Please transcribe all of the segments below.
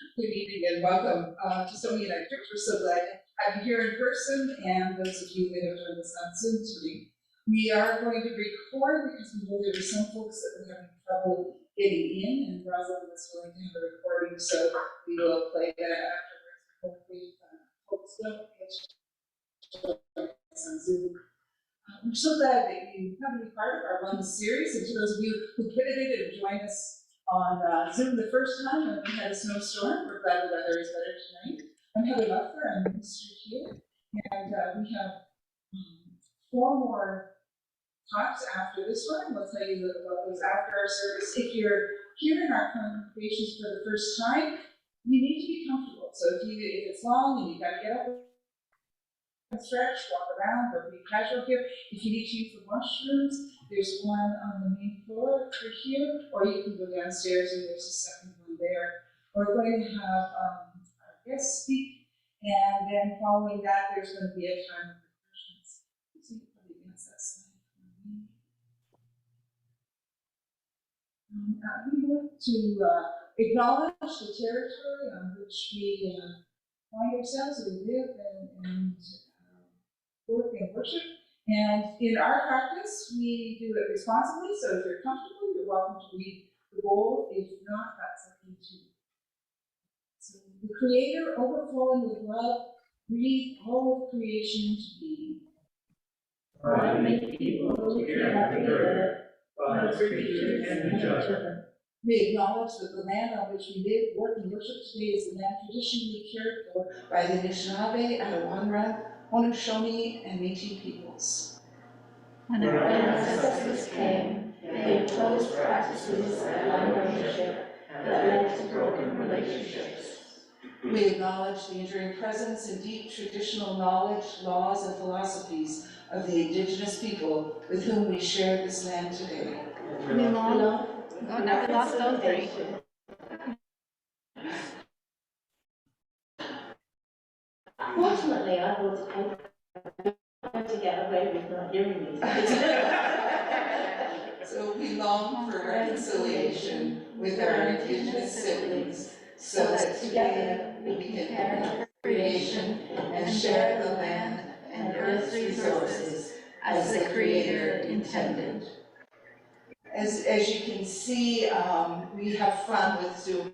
Good evening and welcome to so many United Church. We're so glad to have you here in person, and those of you that have joined us on Zoom today. We are going to record because we know there were some folks that were having trouble getting in, and Rosslyn was willing to have a recording, so we will play that afterwards. Hopefully, folks don't get us on Zoom. I'm so glad that you come to be part of our Run series, and to those of you who pivoted and joined us on Zoom the first time when we had a snowstorm. We're glad the weather is better tonight. I'm Heather Leffler, I'm the minister here, and we have 4 more talks after this one. We'll tell you about those after our service. If you're here in our congregations for the first time, you need to be comfortable. So if it's long and you've got to get up and stretch, walk around, or be casual here. If you need to use the washrooms, there's one on the main floor for here, or you can go downstairs and there's a second one there. We're going to have our guests speak, and then following that, there's going to be a time of questions. So you probably advance that slide for me. We want to acknowledge the territory on which we find ourselves, we live and work and worship. And in our practice, we do it responsibly, so if you're comfortable, you're welcome to read the bowl. If not, that's okay too. So the Creator, overflowing with love, breathed all of creation to be. God made people to inhabit the earth, wild creatures and each other. We acknowledge that the land on which we live, work, and worship today is the land traditionally cared for by the Anishinaabe, Arawamra, Haudenosaunee, and Métis peoples. When our ancestors came, they imposed practices of land ownership that led to broken relationships. We acknowledge the enduring presence and deep traditional knowledge, laws, and philosophies of the Indigenous people with whom we share this land today. We lost all 3. Fortunately, I was to get away with not hearing these. So we long for reconciliation with our Indigenous siblings, so that together we can care for creation and share the land and earth's resources as the Creator intended. As you can see, we have fun with Zoom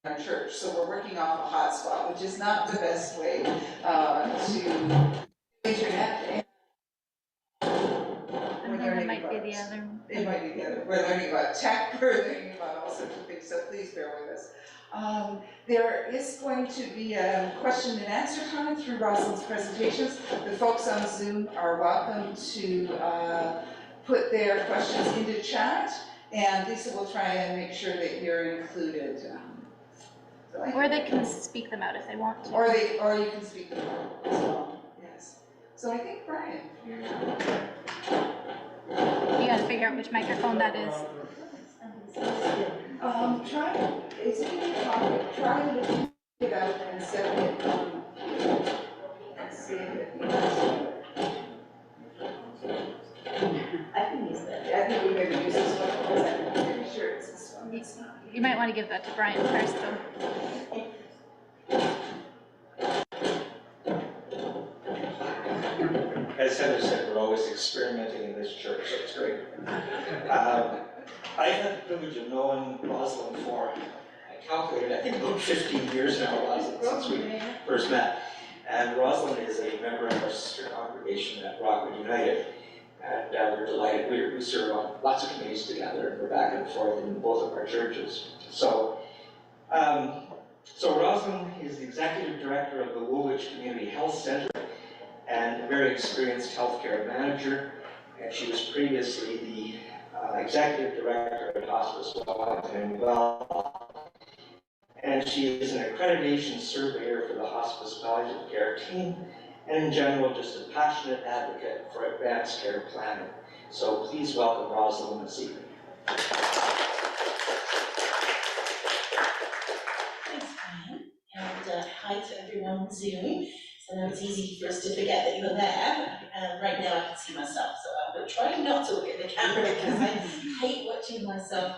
in our church, so we're working off a hotspot, which is not the best way to internet. It might be the other. It might be the other. We're learning about tech, we're learning about all sorts of things, so please bear with us. There is going to be a question and answer time through Rosslyn's presentations. The folks on Zoom are welcome to put their questions into chat, and Lisa will try and make sure that you're included. Or they can speak them out if they want to. Or you can speak them out as well, yes. So I think, Brian, you're You gotta figure out which microphone that is. Try, is it in your pocket? Try to lift it out and set it and see if it works. I can use that. I think we're going to use this one because I'm pretty sure it's this one. You might want to give that to Brian first, though. As Heather said, we're always experimenting in this church, so it's great. I've had the privilege of knowing Rosslyn for, I calculated, I think about 15 years now, Rosslyn, since we first met. And Rosslyn is a member of our sister congregation at Rockwood United. And we're delighted, we serve on lots of committees together, and we're back and forth in both of our churches. So Rosslyn is the executive director of the Woolwich Community Health Center and a very experienced healthcare manager. And she was previously the executive director at Hospice Well. And she is an accreditation surveyor for the Hospice Palliative Care team, and in general, just a passionate advocate for advanced care planning. So please welcome Rosslyn this evening. Thanks, Brian, and hi to everyone on Zoom. So I know it's easy for us to forget that you're there. Right now I can see myself, so I'm trying not to look at the camera because I hate watching myself.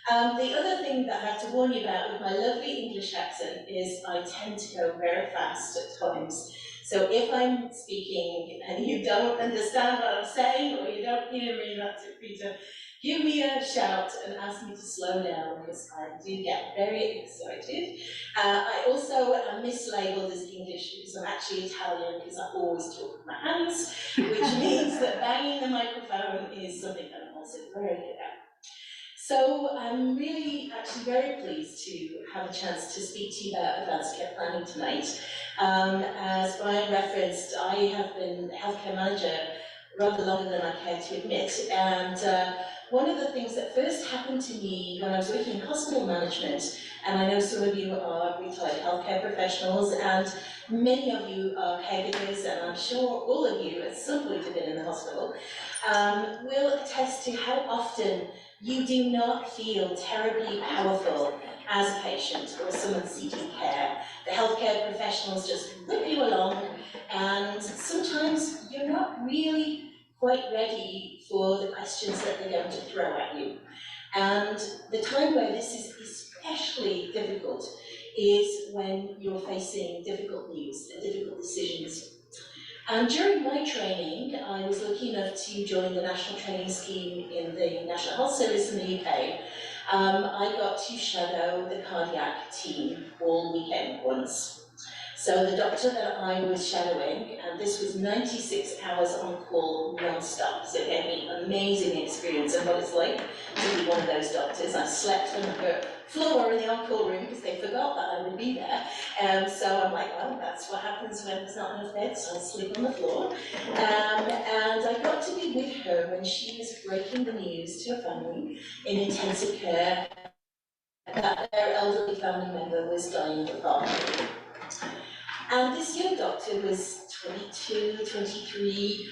The other thing that I have to warn you about with my lovely English accent is I tend to go very fast at times. So if I'm speaking and you don't understand what I'm saying, or you don't hear me, that's it, Peter, give me a shout and ask me to slow down, because I do get very excited. I also am mislabeled as English because I'm actually Italian, because I always talk with my hands, which means that banging the microphone is something that I'm also very good at. So I'm really actually very pleased to have a chance to speak to you about advanced care planning tonight. As Brian referenced, I have been healthcare manager rather longer than I care to admit, and one of the things that first happened to me when I was working in hospital management, and I know some of you are retired healthcare professionals, and many of you are caregivers, and I'm sure all of you at some point have been in the hospital, will attest to how often you do not feel terribly powerful as a patient or someone seeking care. The healthcare professionals just whip you along, and sometimes you're not really quite ready for the questions that they're going to throw at you. And the time where this is especially difficult is when you're facing difficult news and difficult decisions. And during my training, I was lucky enough to join the national training scheme in the National Health Service in the UK. I got to shadow the cardiac team all weekend once. So the doctor that I was shadowing, and this was 96 hours on call non-stop, so it gave me an amazing experience of what it's like to be one of those doctors. I slept on the floor in the on-call room because they forgot that I would be there. So I'm like, well, that's what happens when there's not enough beds, so I sleep on the floor. And I got to be with her when she was breaking the news to a family in intensive care that their elderly family member was dying of heart failure. And this young doctor was 22, 23.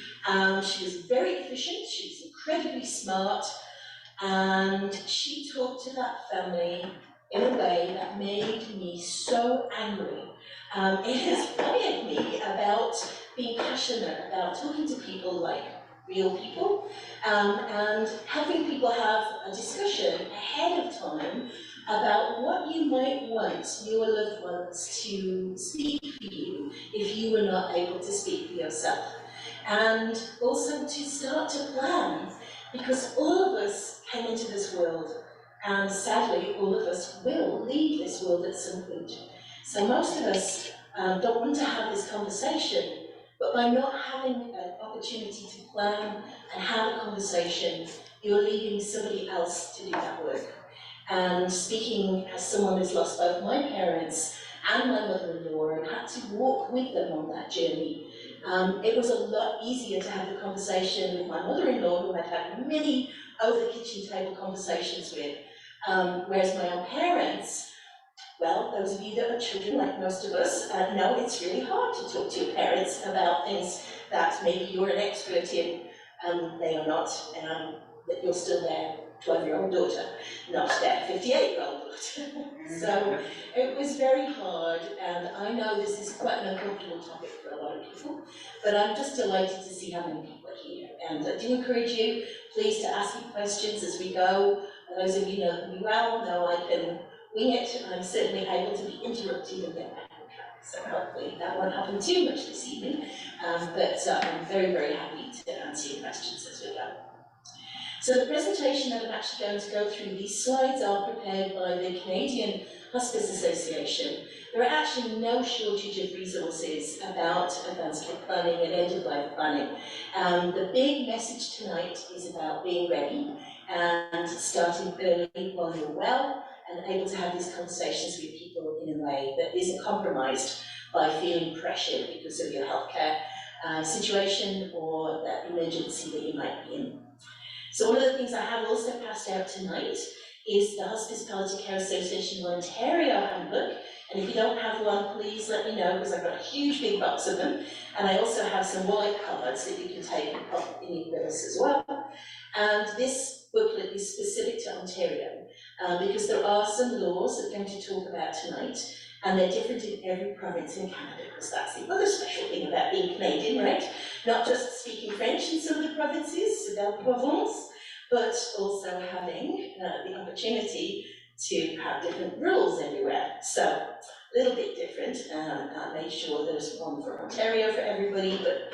She was very efficient, she was incredibly smart, and she talked to that family in a way that made me so angry. It inspired me about being passionate about talking to people like real people, and having people have a discussion ahead of time about what you might want your loved ones to speak for you if you were not able to speak for yourself. And also to start to plan, because all of us came into this world, and sadly all of us will leave this world at some point. So most of us don't want to have this conversation, but by not having an opportunity to plan and have a conversation, you're leaving somebody else to do that work. And speaking as someone who's lost both my parents and my mother-in-law and had to walk with them on that journey, it was a lot easier to have a conversation with my mother-in-law, who I'd had many over-the-kitchen table conversations with, whereas my own parents, well, those of you that are children, like most of us, know it's really hard to talk to your parents about things that maybe you're an expert in, they are not, that you're still their 12-year-old daughter, not their 58-year-old daughter. So it was very hard, and I know this is quite an uncomfortable topic for a lot of people, but I'm just delighted to see how many people are here. And I do encourage you, please, to ask me questions as we go. Those of you know me well know I can wing it, and I'm certainly able to be interrupted and get back on track. So hopefully that won't happen too much this evening, but I'm very, very happy to answer your questions as we go. So the presentation that I'm actually going to go through, these slides are prepared by the Canadian Hospice Association. There are actually no shortage of resources about advanced care planning and end-of-life planning. The big message tonight is about being ready and starting early while you're well and able to have these conversations with people in a way that isn't compromised by feeling pressured because of your healthcare situation or that emergency that you might be in. So one of the things I have also passed out tonight is the Hospice Palliative Care Association of Ontario handbook. And if you don't have one, please let me know, because I've got a huge big box of them. And I also have some wallet cards that you can take and pop in your purse as well. And this booklet is specific to Ontario, because there are some laws that we're going to talk about tonight, and they're different in every province in Canada, because that's the other special thing about being Canadian, right? Not just speaking French in some of the provinces, c'est la Provence, but also having the opportunity to have different rules everywhere. So a little bit different. I made sure there's one for Ontario for everybody, but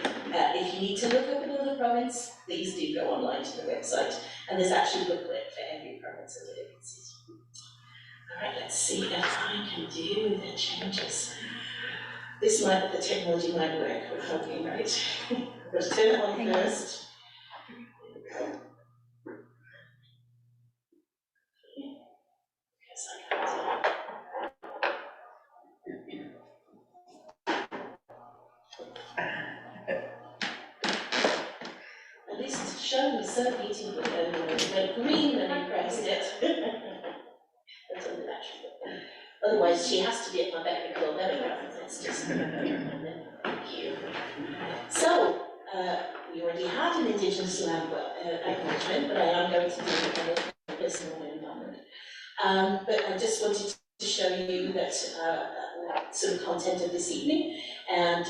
if you need to look up another province, please do go online to the website. And there's actually a booklet for every province of the differences. All right, let's see if I can do the changes. The technology might work, we're hoping, right? Let's turn it on first. Yes, I got it. At least it's showing me so beautifully earlier. It went green when I pressed it. That's on the battery. Otherwise, she has to be at my beck and call. There we go. Let's just. Thank you. So, we already had an Indigenous land acknowledgement, but I am going to do it in a personal environment. But I just wanted to show you that some content of this evening, and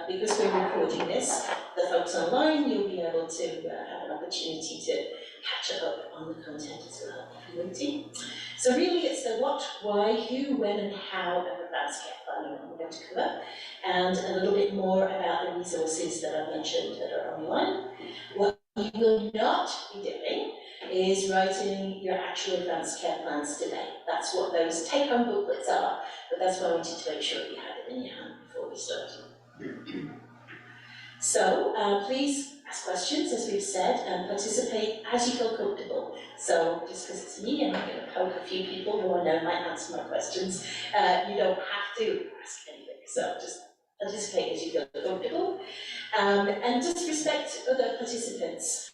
because we're recording this, the folks online, you'll be able to have an opportunity to catch up on the content as well, if you want to. So really it's the what, why, who, when and how of advanced care planning I'm going to cover, and a little bit more about the resources that I've mentioned that are online. What you will not be doing is writing your actual advanced care plans today. That's what those take-home booklets are, but that's why I wanted to make sure you had it in your hand before we started. So please ask questions, as we've said, and participate as you feel comfortable. So just because it's me and I'm going to poke a few people who I know might answer my questions, you don't have to ask anything. So just participate as you feel comfortable. And just respect other participants.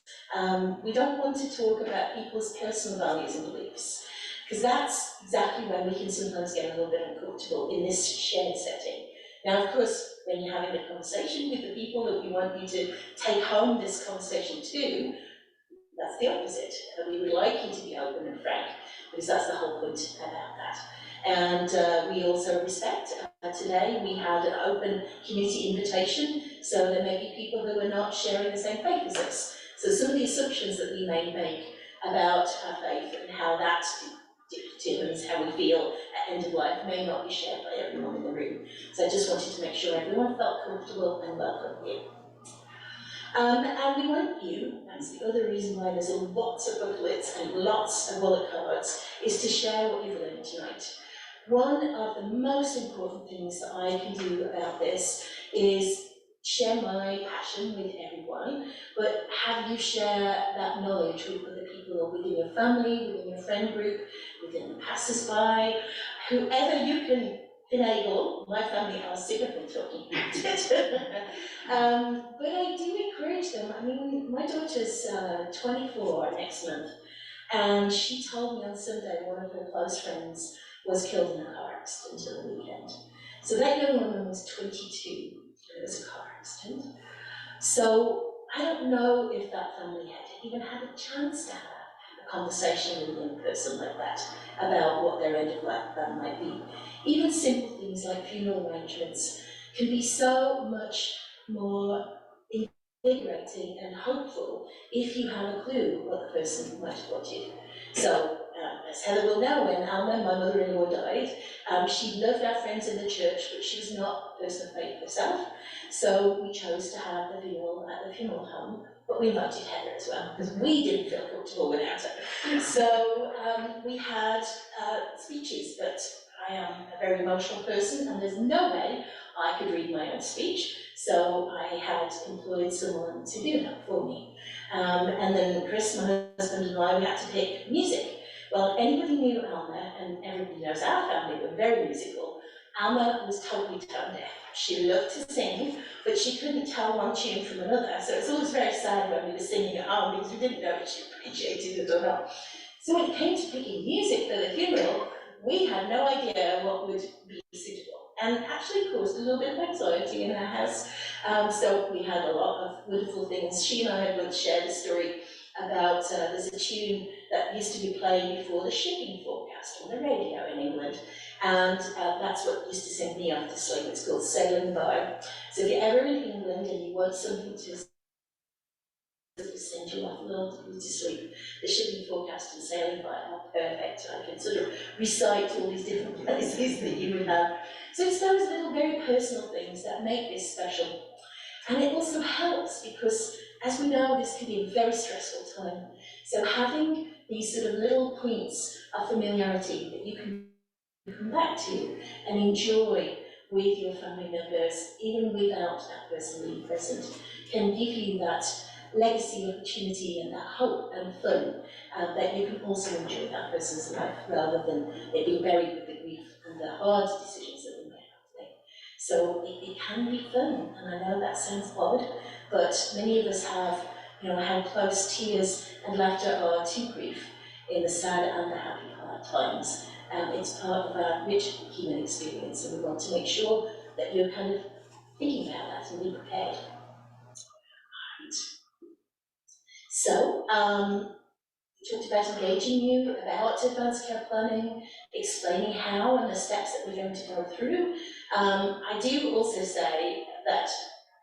We don't want to talk about people's personal values and beliefs, because that's exactly when we can sometimes get a little bit uncomfortable in this shared setting. Now, of course, when you're having a conversation with the people that we want you to take home this conversation to, that's the opposite. We would like you to be open and frank, because that's the whole point about that. And we also respect, today we had an open community invitation, so there may be people who are not sharing the same faith as us. So some of the assumptions that we may make about our faith and how that determines how we feel at end of life may not be shared by everyone in the room. So I just wanted to make sure everyone felt comfortable and welcome here. And we want you, that's the other reason why there's lots of booklets and lots of wallet cards, is to share what you've learned tonight. One of the most important things that I can do about this is share my passion with everyone, but have you share that knowledge with other people within your family, within your friend group, within the passers-by, whoever you can enable. My family are super from talking about it. But I do encourage them. I mean, my daughter's 24 next month, and she told me on Sunday one of her close friends was killed in a car accident on the weekend. So that young woman was 22, and it was a car accident. So I don't know if that family had even had a chance to have a conversation with a young person like that about what their end of life plan might be. Even simple things like funeral arrangements can be so much more invigorating and hopeful if you have a clue what the person might have wanted. So, as Heather will know, when Alma, my mother-in-law, died, she loved our friends in the church, but she was not a person of faith herself. So we chose to have the funeral at the funeral home, but we invited Heather as well, because we didn't feel comfortable without her. So we had speeches, but I am a very emotional person, and there's no way I could read my own speech. So I had employed someone to do that for me. And then Chris, my husband, and I, we had to pick music. Well, anybody knew Alma, and everybody knows our family, we're very musical. Alma was totally tone deaf. She loved to sing, but she couldn't tell one tune from another. So it's always very sad when we were singing at home because we didn't know if she appreciated it or not. So when it came to picking music for the funeral, we had no idea what would be suitable, and actually caused a little bit of anxiety in our house. So we had a lot of wonderful things. She and I have both shared a story about, there's a tune that used to be playing before the shipping forecast on the radio in England, and that's what used to send me off to sleep. It's called Sailing By. So if you're ever in England and you want something to that will send you off a little to sleep. The shipping forecast and sailing by are perfect. I can sort of recite all these different places that you would have. So it's those little very personal things that make this special. And it also helps because, as we know, this can be a very stressful time. So having these sort of little points of familiarity that you can come back to and enjoy with your family members, even without that person being present, can give you that legacy opportunity and that hope and fun that you can also enjoy that person's life rather than it being buried with the grief and the hard decisions that we may have to make. So it can be fun, and I know that sounds odd, but many of us have, how close tears and laughter are to grief in the sad and the happy times. It's part of our rich human experience, and we want to make sure that you're kind of thinking about that and be prepared. So, we talked about engaging you about advanced care planning, explaining how and the steps that we're going to go through. I do also say that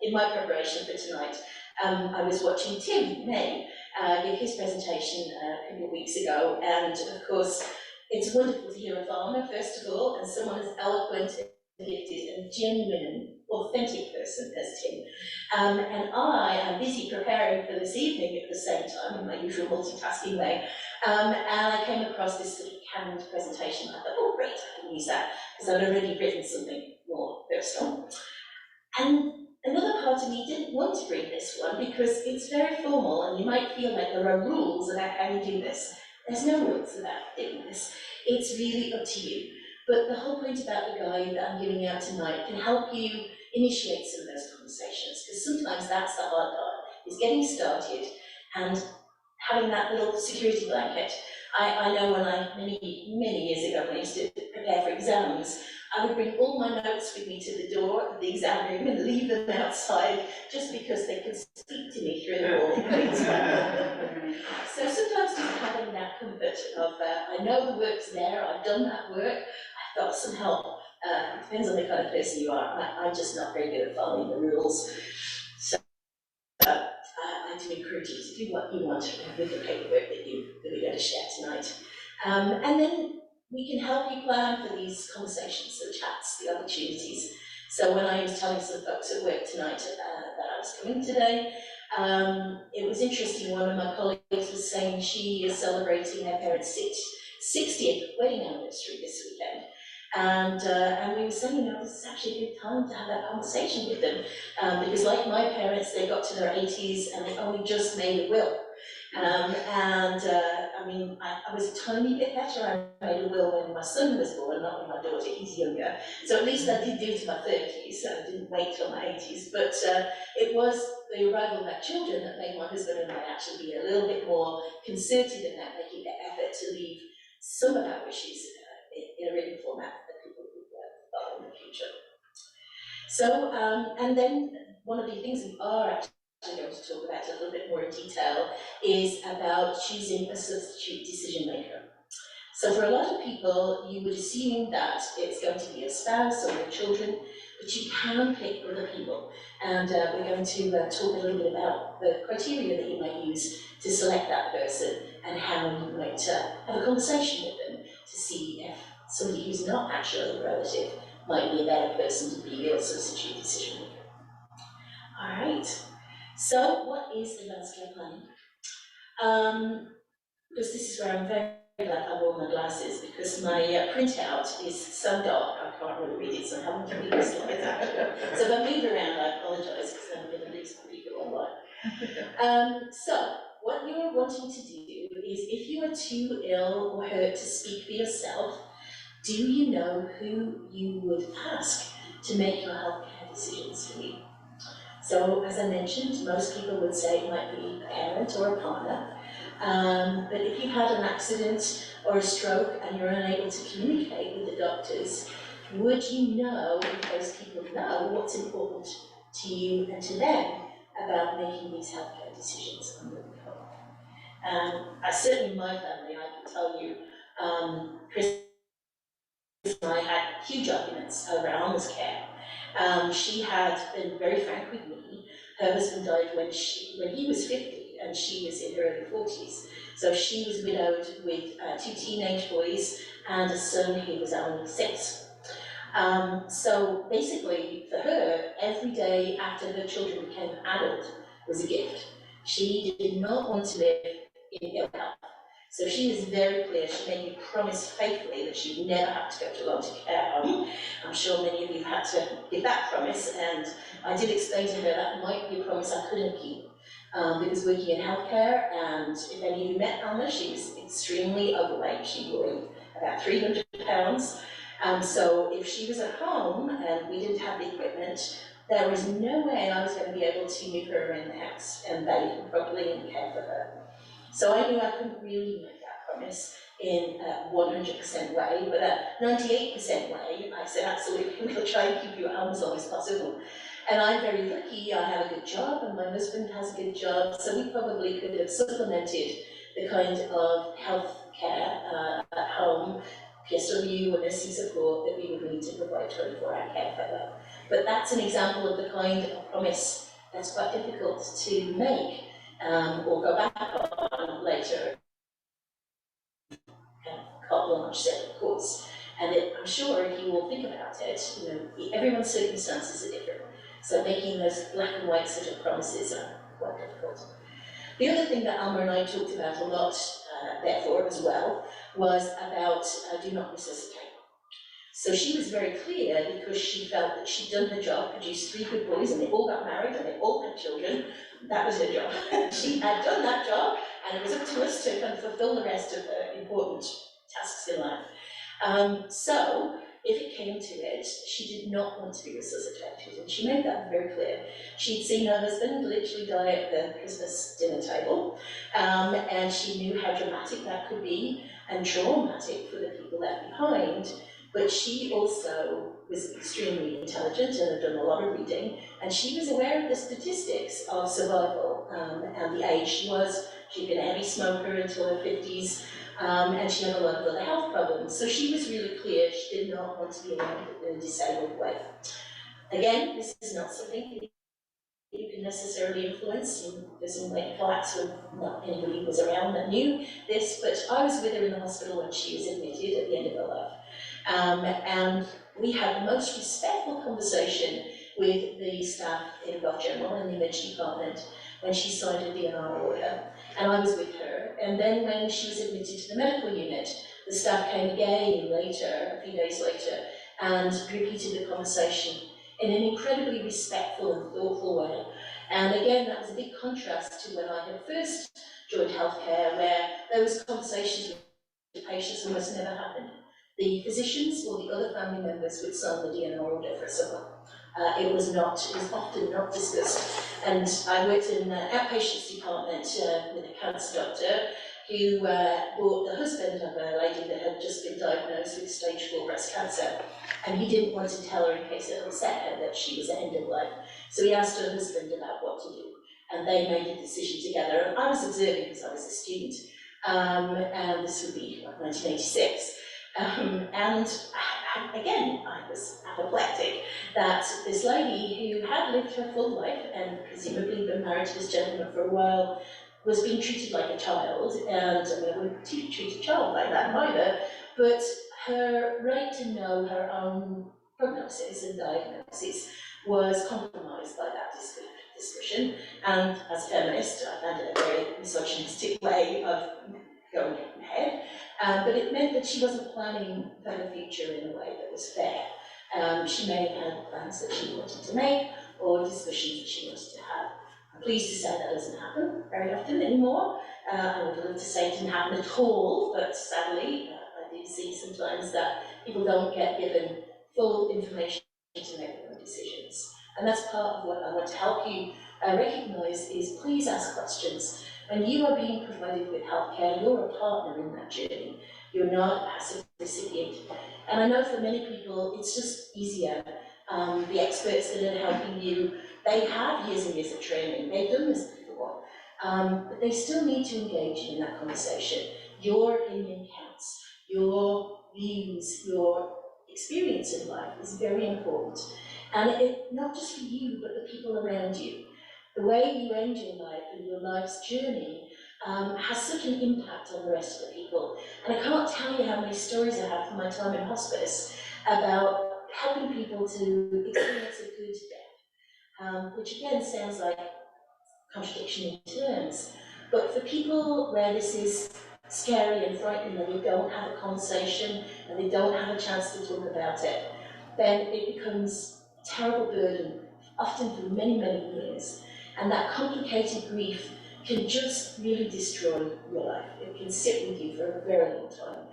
in my preparation for tonight, I was watching Tim May give his presentation a couple of weeks ago, and of course, it's wonderful to hear a farmer, first of all, and someone as eloquent, gifted, and genuine and authentic person as Tim. And I am busy preparing for this evening at the same time in my usual multitasking way. And I came across this sort of canned presentation. I thought, oh great, I can use that, because I'd already written something more personal. And another part of me didn't want to bring this one because it's very formal and you might feel like there are rules about how you do this. There's no rules about doing this. It's really up to you. But the whole point about the guide that I'm giving out tonight can help you initiate some of those conversations, because sometimes that's the hard part, is getting started and having that little security blanket. I know when many years ago, when I used to prepare for exams, I would bring all my notes with me to the door of the exam room and leave them outside just because they could speak to me through the wall. So sometimes just having that comfort of, I know the work's there, I've done that work, I've got some help. It depends on the kind of person you are. I'm just not very good at following the rules. So I do encourage you to do what you want with the paperwork that we're going to share tonight. And then we can help you plan for these conversations, the chats, the opportunities. So when I was telling some folks at work tonight that I was coming today, it was interesting. One of my colleagues was saying she is celebrating her parents' 60th wedding anniversary this weekend. And we were saying, this is actually a good time to have that conversation with them, because like my parents, they got to their 80s and they only just made a will. I was a tiny bit better. I made a will when my son was born, not when my daughter, he's younger. So at least I did do to my 30s, so I didn't wait till my 80s. But it was the arrival of my children that made my husband and I actually be a little bit more concerted in that, making the effort to leave some of our wishes in a written format that people could follow in the future. So, and then one of the things we are actually going to talk about a little bit more in detail is about choosing a substitute decision maker. So for a lot of people, you would assume that it's going to be a spouse or your children, but you can pick other people. And we're going to talk a little bit about the criteria that you might use to select that person and how you might have a conversation with them to see if somebody who's not actually a relative might be a better person to be your substitute decision maker. All right. So what is advanced care planning? Because this is where I'm very glad I wore my glasses, because my printout is so dark I can't really read it, so I haven't read the slides actually. So if I move around, I apologise, because I'm going to lose people online. So what you're wanting to do is, if you are too ill or hurt to speak for yourself, do you know who you would ask to make your healthcare decisions for you? So, as I mentioned, most people would say it might be a parent or a partner. But if you've had an accident or a stroke and you're unable to communicate with the doctors, would you know if those people know what's important to you and to them about making these healthcare decisions on your behalf? Certainly in my family, I can tell you, Chris and I had huge arguments around Mama's care. She had been very frank with me. Her husband died when he was 50, and she was in her early 40s. So she was widowed with 2 teenage boys and a son who was only 6. So basically, for her, every day after her children became adult was a gift. She did not want to live in ill health. So she was very clear. She made me promise faithfully that she would never have to go to a long-term care home. I'm sure many of you had to give that promise, and I did explain to her that might be a promise I couldn't keep. Because working in healthcare, and if any of you met Alma, she was extremely overweight. She weighed about 300 pounds. So if she was at home and we didn't have the equipment, there was no way I was going to be able to move her around the house and bathe her properly and care for her. So I knew I couldn't really make that promise in a 100% way, but a 98% way, I said, absolutely, we'll try and keep you at home as long as possible. And I'm very lucky, I have a good job, and my husband has a good job, so we probably could have supplemented the kind of health care at home, PSW or nursing support that we would need to provide 24-hour care for her. But that's an example of the kind of promise that's quite difficult to make or go back on later. Kind of carte blanche set, of course. And I'm sure if you will think about it, everyone's circumstances are different. So making those black and white sort of promises are quite difficult. The other thing that Alma and I talked about a lot, therefore, as well, was about do not resuscitate. So she was very clear because she felt that she'd done her job, produced 3 good boys, and they all got married and they all had children. That was her job. She had done that job, and it was up to us to kind of fulfill the rest of her important tasks in life. So if it came to it, she did not want to be resuscitated, and she made that very clear. She'd seen her husband literally die at the Christmas dinner table, and she knew how dramatic that could be and traumatic for the people left behind. But she also was extremely intelligent and had done a lot of reading, and she was aware of the statistics of survival and the age she was. She'd been a heavy smoker until her 50s, and she had a lot of other health problems. So she was really clear she did not want to be around in a disabled way. Again, this is not something you can necessarily influence. There's some late flats when not anybody was around that knew this, but I was with her in the hospital when she was admitted at the end of her life. And we had the most respectful conversation with the staff in Gulf General in the emergency department when she signed a DNR order, and I was with her. And then when she was admitted to the medical unit, the staff came again later, a few days later, and repeated the conversation in an incredibly respectful and thoughtful way. And again, that was a big contrast to when I had first joined healthcare, where those conversations with patients almost never happened. The physicians or the other family members would sign the DNR order for someone. It was often not discussed. And I worked in an outpatients department with a cancer doctor who brought the husband of a lady that had just been diagnosed with stage 4 breast cancer. And he didn't want to tell her in case it upset her that she was at end of life. So he asked her husband about what to do. And they made a decision together. And I was observing because I was a student. And this would be 1986. And again, I was apoplectic that this lady who had lived her full life and presumably been married to this gentleman for a while was being treated like a child, and I mean, I wouldn't treat a child like that either, but her right to know her own prognosis and diagnosis was compromised by that discussion. And as a feminist, I found it a very misogynistic way of going ahead. But it meant that she wasn't planning for her future in a way that was fair. She may have had plans that she wanted to make or discussions that she wanted to have. I'm pleased to say that doesn't happen very often anymore. I would love to say it didn't happen at all, but sadly, I do see sometimes that people don't get given full information to make their own decisions. And that's part of what I want to help you recognise is please ask questions. When you are being provided with healthcare, you're a partner in that journey. You're not a passive recipient. And I know for many people, it's just easier. The experts that are helping you, they have years and years of training. They've done this before. But they still need to engage in that conversation. Your opinion counts. Your views, your experience in life is very important. And it not just for you, but the people around you. the way you end your life and your life's journey has such an impact on the rest of the people. And I can't tell you how many stories I have from my time in hospice about helping people to experience a good death, which again sounds like contradiction in terms. But for people where this is scary and frightening and they don't have a conversation and they don't have a chance to talk about it, then it becomes a terrible burden, often for many, many years. And that complicated grief can just really destroy your life. It can sit with you for a very long time.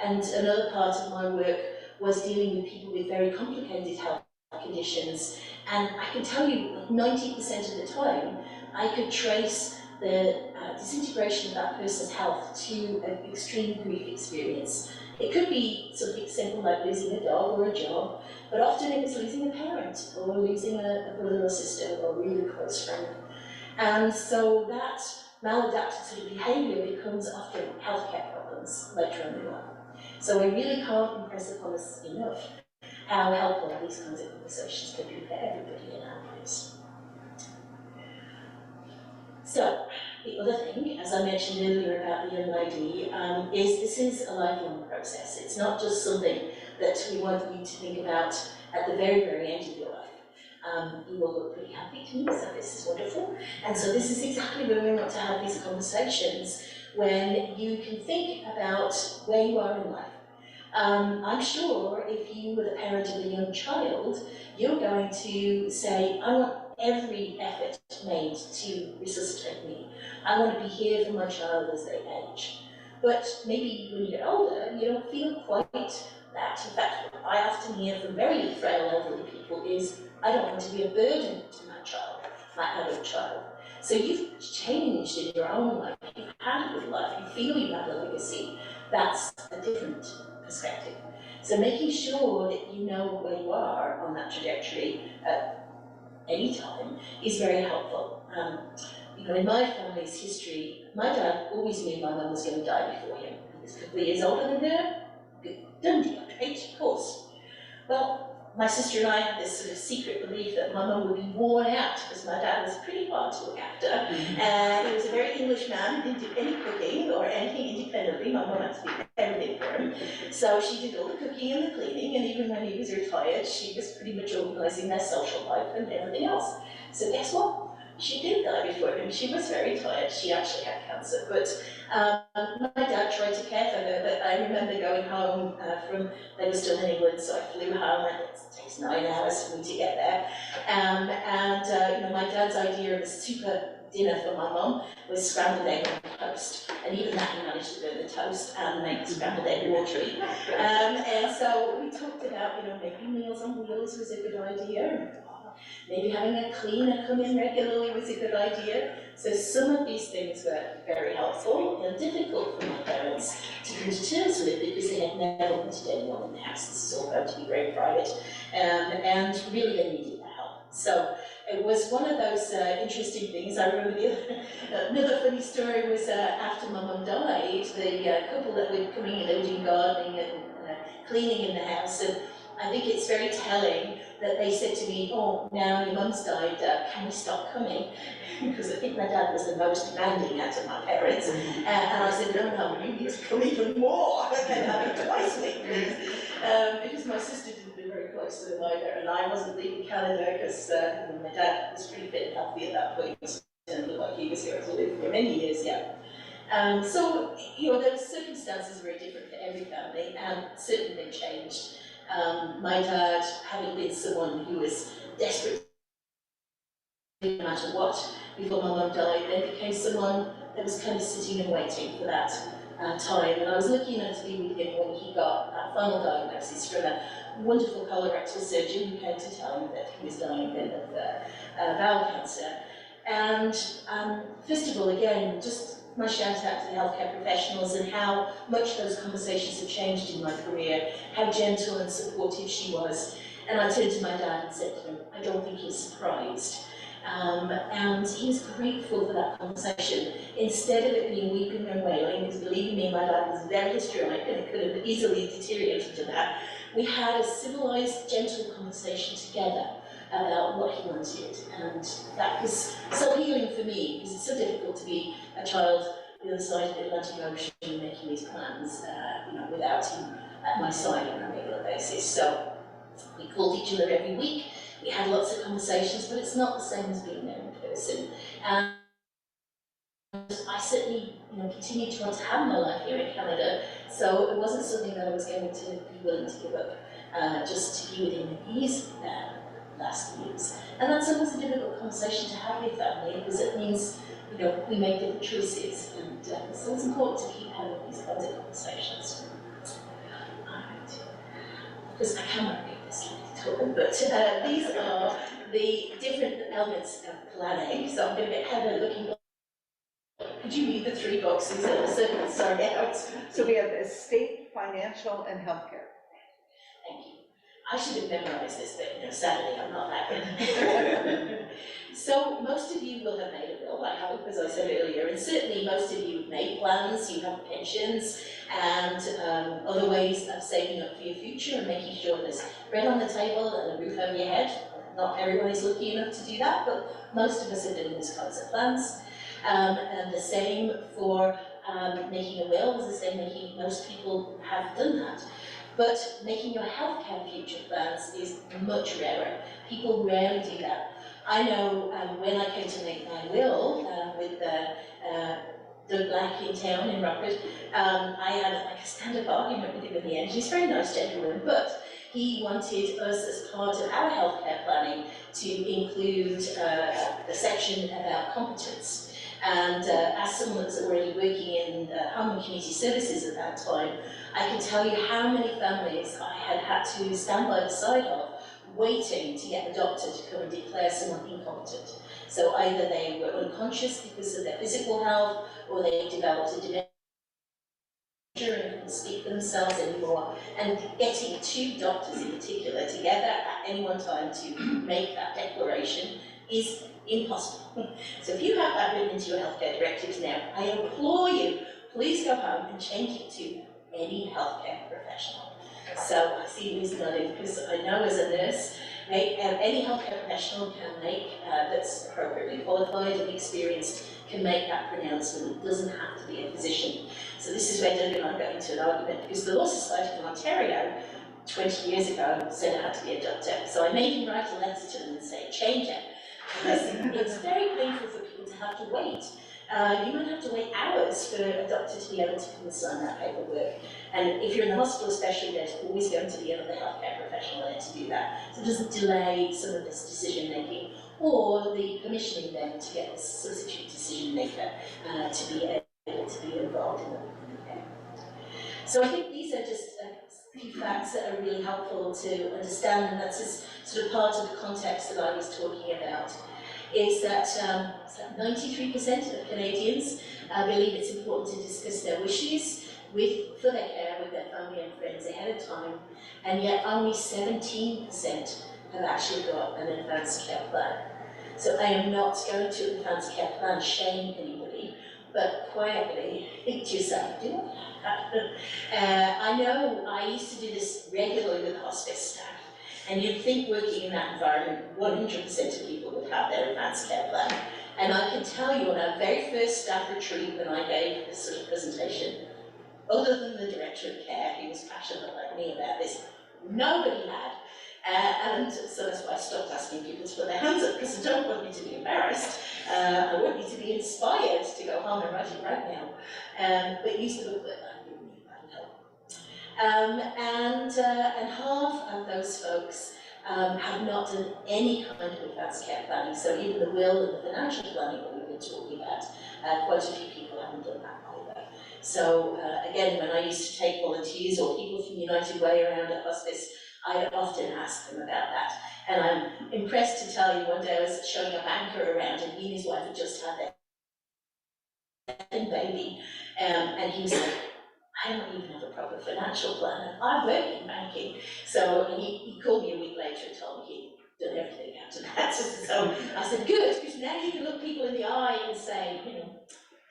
And another part of my work was dealing with people with very complicated health conditions. And I can tell you, 90% of the time, I could trace the disintegration of that person's health to an extreme grief experience. It could be something simple like losing a dog or a job, but often it was losing a parent or losing a brother or sister or a really close friend. And so that maladaptive sort of behaviour becomes often healthcare problems later on in life. So I really can't impress upon us enough how helpful these kinds of conversations can be for everybody in our lives. So, the other thing, as I mentioned earlier about the young lady, is this is a lifelong process. It's not just something that we want you to think about at the very, very end of your life. You will look pretty happy to me, so this is wonderful. And so this is exactly where we want to have these conversations, when you can think about where you are in life. I'm sure if you were the parent of a young child, you're going to say, I want every effort made to resuscitate me. I want to be here for my child as they age. But maybe when you get older, you don't feel quite that. In fact, what I often hear from very frail elderly people is, I don't want to be a burden to my child, my adult child. So you've changed in your own life, you've had a good life, you feel you have a legacy. That's a different perspective. So making sure that you know where you are on that trajectory at any time is very helpful. In my family's history, my dad always knew my mum was going to die before him. He was a couple of years older than her. Done deal, right? Of course. Well, my sister and I had this sort of secret belief that my mum would be worn out because my dad was pretty hard to look after. And he was a very English man who didn't do any cooking or anything independently. My mum had to do everything for him. So she did all the cooking and the cleaning, and even when he was retired, she was pretty much organising their social life and everything else. So guess what? She did die before him. She was very tired. She actually had cancer. But my dad tried to care for her, but I remember going home they were still in England, so I flew home, and it takes 9 hours for me to get there. My dad's idea of a super dinner for my mum was scrambled egg on toast, and even that he managed to burn the toast and make scrambled egg watery. And so we talked about, making meals on wheels was a good idea. Maybe having a cleaner come in regularly was a good idea. So some of these things were very helpful and difficult for my parents to come to terms with because they had never wanted anyone in the house. This is all going to be very private. And really they needed the help. So it was one of those interesting things. I remember another funny story was after my mum died, the couple that were coming in, they were doing gardening and cleaning in the house. And I think it's very telling that they said to me, oh, now your mum's died, can we stop coming? Because I think my dad was the most demanding out of my parents. And I said, no, you need to come even more. I can have it twice a week, please. Because my sister didn't live very close to them either, and I wasn't leaving Canada because my dad was pretty fit and healthy at that point, and looked like he was here to live for many years yet. So, those circumstances were different for every family, and certainly they changed. My dad, having been someone who was desperate no matter what before my mum died, then became someone that was kind of sitting and waiting for that time. And I was lucky enough to be with him when he got a final diagnosis from a wonderful colorectal surgeon who came to tell him that he was dying then of bowel cancer. And first of all, again, just my shout out to the healthcare professionals and how much those conversations have changed in my career, how gentle and supportive she was. And I turned to my dad and said to him, I don't think he's surprised. And he was grateful for that conversation. Instead of it being weeping and wailing, because believe me, my dad was very histrionic and it could have easily deteriorated to that, we had a civilized, gentle conversation together about what he wanted, and that was so healing for me, because it's so difficult to be a child the other side of the Atlantic Ocean making these plans, without him at my side on a regular basis. So we called each other every week, we had lots of conversations, but it's not the same as being there in person. And I certainly, continued to want to have my life here in Canada, so it wasn't something that I was going to be willing to give up, just to be with him in his last years. And that's always a difficult conversation to have with family, because it means, we make different choices, and so it's important to keep having these kinds of conversations. Alright, because I cannot read this later, but these are the different elements of planning, so I'm going to get Heather looking. Could you read the 3 boxes that are sorted out? So we have estate, financial, and healthcare. Thank you. I should have memorized this, but sadly I'm not that good. So most of you will have made a will, I hope, as I said earlier, and certainly most of you have made plans, you have pensions, and other ways of saving up for your future and making sure there's bread on the table and a roof over your head. Not everyone is lucky enough to do that, but most of us are doing these kinds of plans. And the same for making a will, as I say, most people have done that. But making your healthcare future plans is much rarer. People rarely do that. I know when I came to make my will with Doug Black in town in Rockford, I had like a stand-up argument with him in the end. He's a very nice gentleman, but he wanted us, as part of our healthcare planning, to include the section about competence. And as someone that's already working in home and community services at that time, I can tell you how many families I had to stand by the side of, waiting to get the doctor to come and declare someone incompetent. So either they were unconscious because of their physical health, or they developed a dementia and couldn't speak for themselves anymore. And getting 2 doctors in particular together at any one time to make that declaration is impossible. So if you have that written into your healthcare directives now, I implore you, please go home and change it to any healthcare professional. So I see Liz nodding, because I know as a nurse, any healthcare professional can make, that's appropriately qualified and experienced, can make that pronouncement. It doesn't have to be a physician. So this is where Doug and I got into an argument, because the Law Society of Ontario 20 years ago said it had to be a doctor. So I made him write a letter to them and say, change it. Because it's very painful for people to have to wait. You might have to wait hours for a doctor to be able to come and sign that paperwork. And if you're in the hospital especially, there's always going to be another healthcare professional there to do that. So it doesn't delay some of this decision making, or the permissioning them to get this substitute decision maker to be able to be involved in the care. So I think these are just a few facts that are really helpful to understand, and that's just sort of part of the context that I was talking about, is that 93% of Canadians believe it's important to discuss their wishes for their care with their family and friends ahead of time, and yet only 17% have actually got an advanced care plan. So I am not going to advanced care plan shame anybody, but quietly think to yourself, do I know I used to do this regularly with hospice staff, and you'd think working in that environment, 100% of people would have their advanced care plan. And I can tell you on our very first staff retreat, when I gave this sort of presentation, other than the director of care, who was passionate like me about this, nobody had. And so that's why I stopped asking people to put their hands up, because I don't want you to be embarrassed. I want you to be inspired to go home and write it right now. But use the book that I'm giving you, that'll help. And half of those folks have not done any kind of advanced care planning. So even the will and the financial planning that we've been talking about, quite a few people haven't done that either. So again, when I used to take volunteers or people from United Way around at hospice, I'd often ask them about that. And I'm impressed to tell you, one day I was showing a banker around, and he and his wife had just had their second baby, and he was like, I don't even have a proper financial plan, and I work in banking. So he called me a week later and told me he'd done everything out of that. So I said, good, because now you can look people in the eye and say,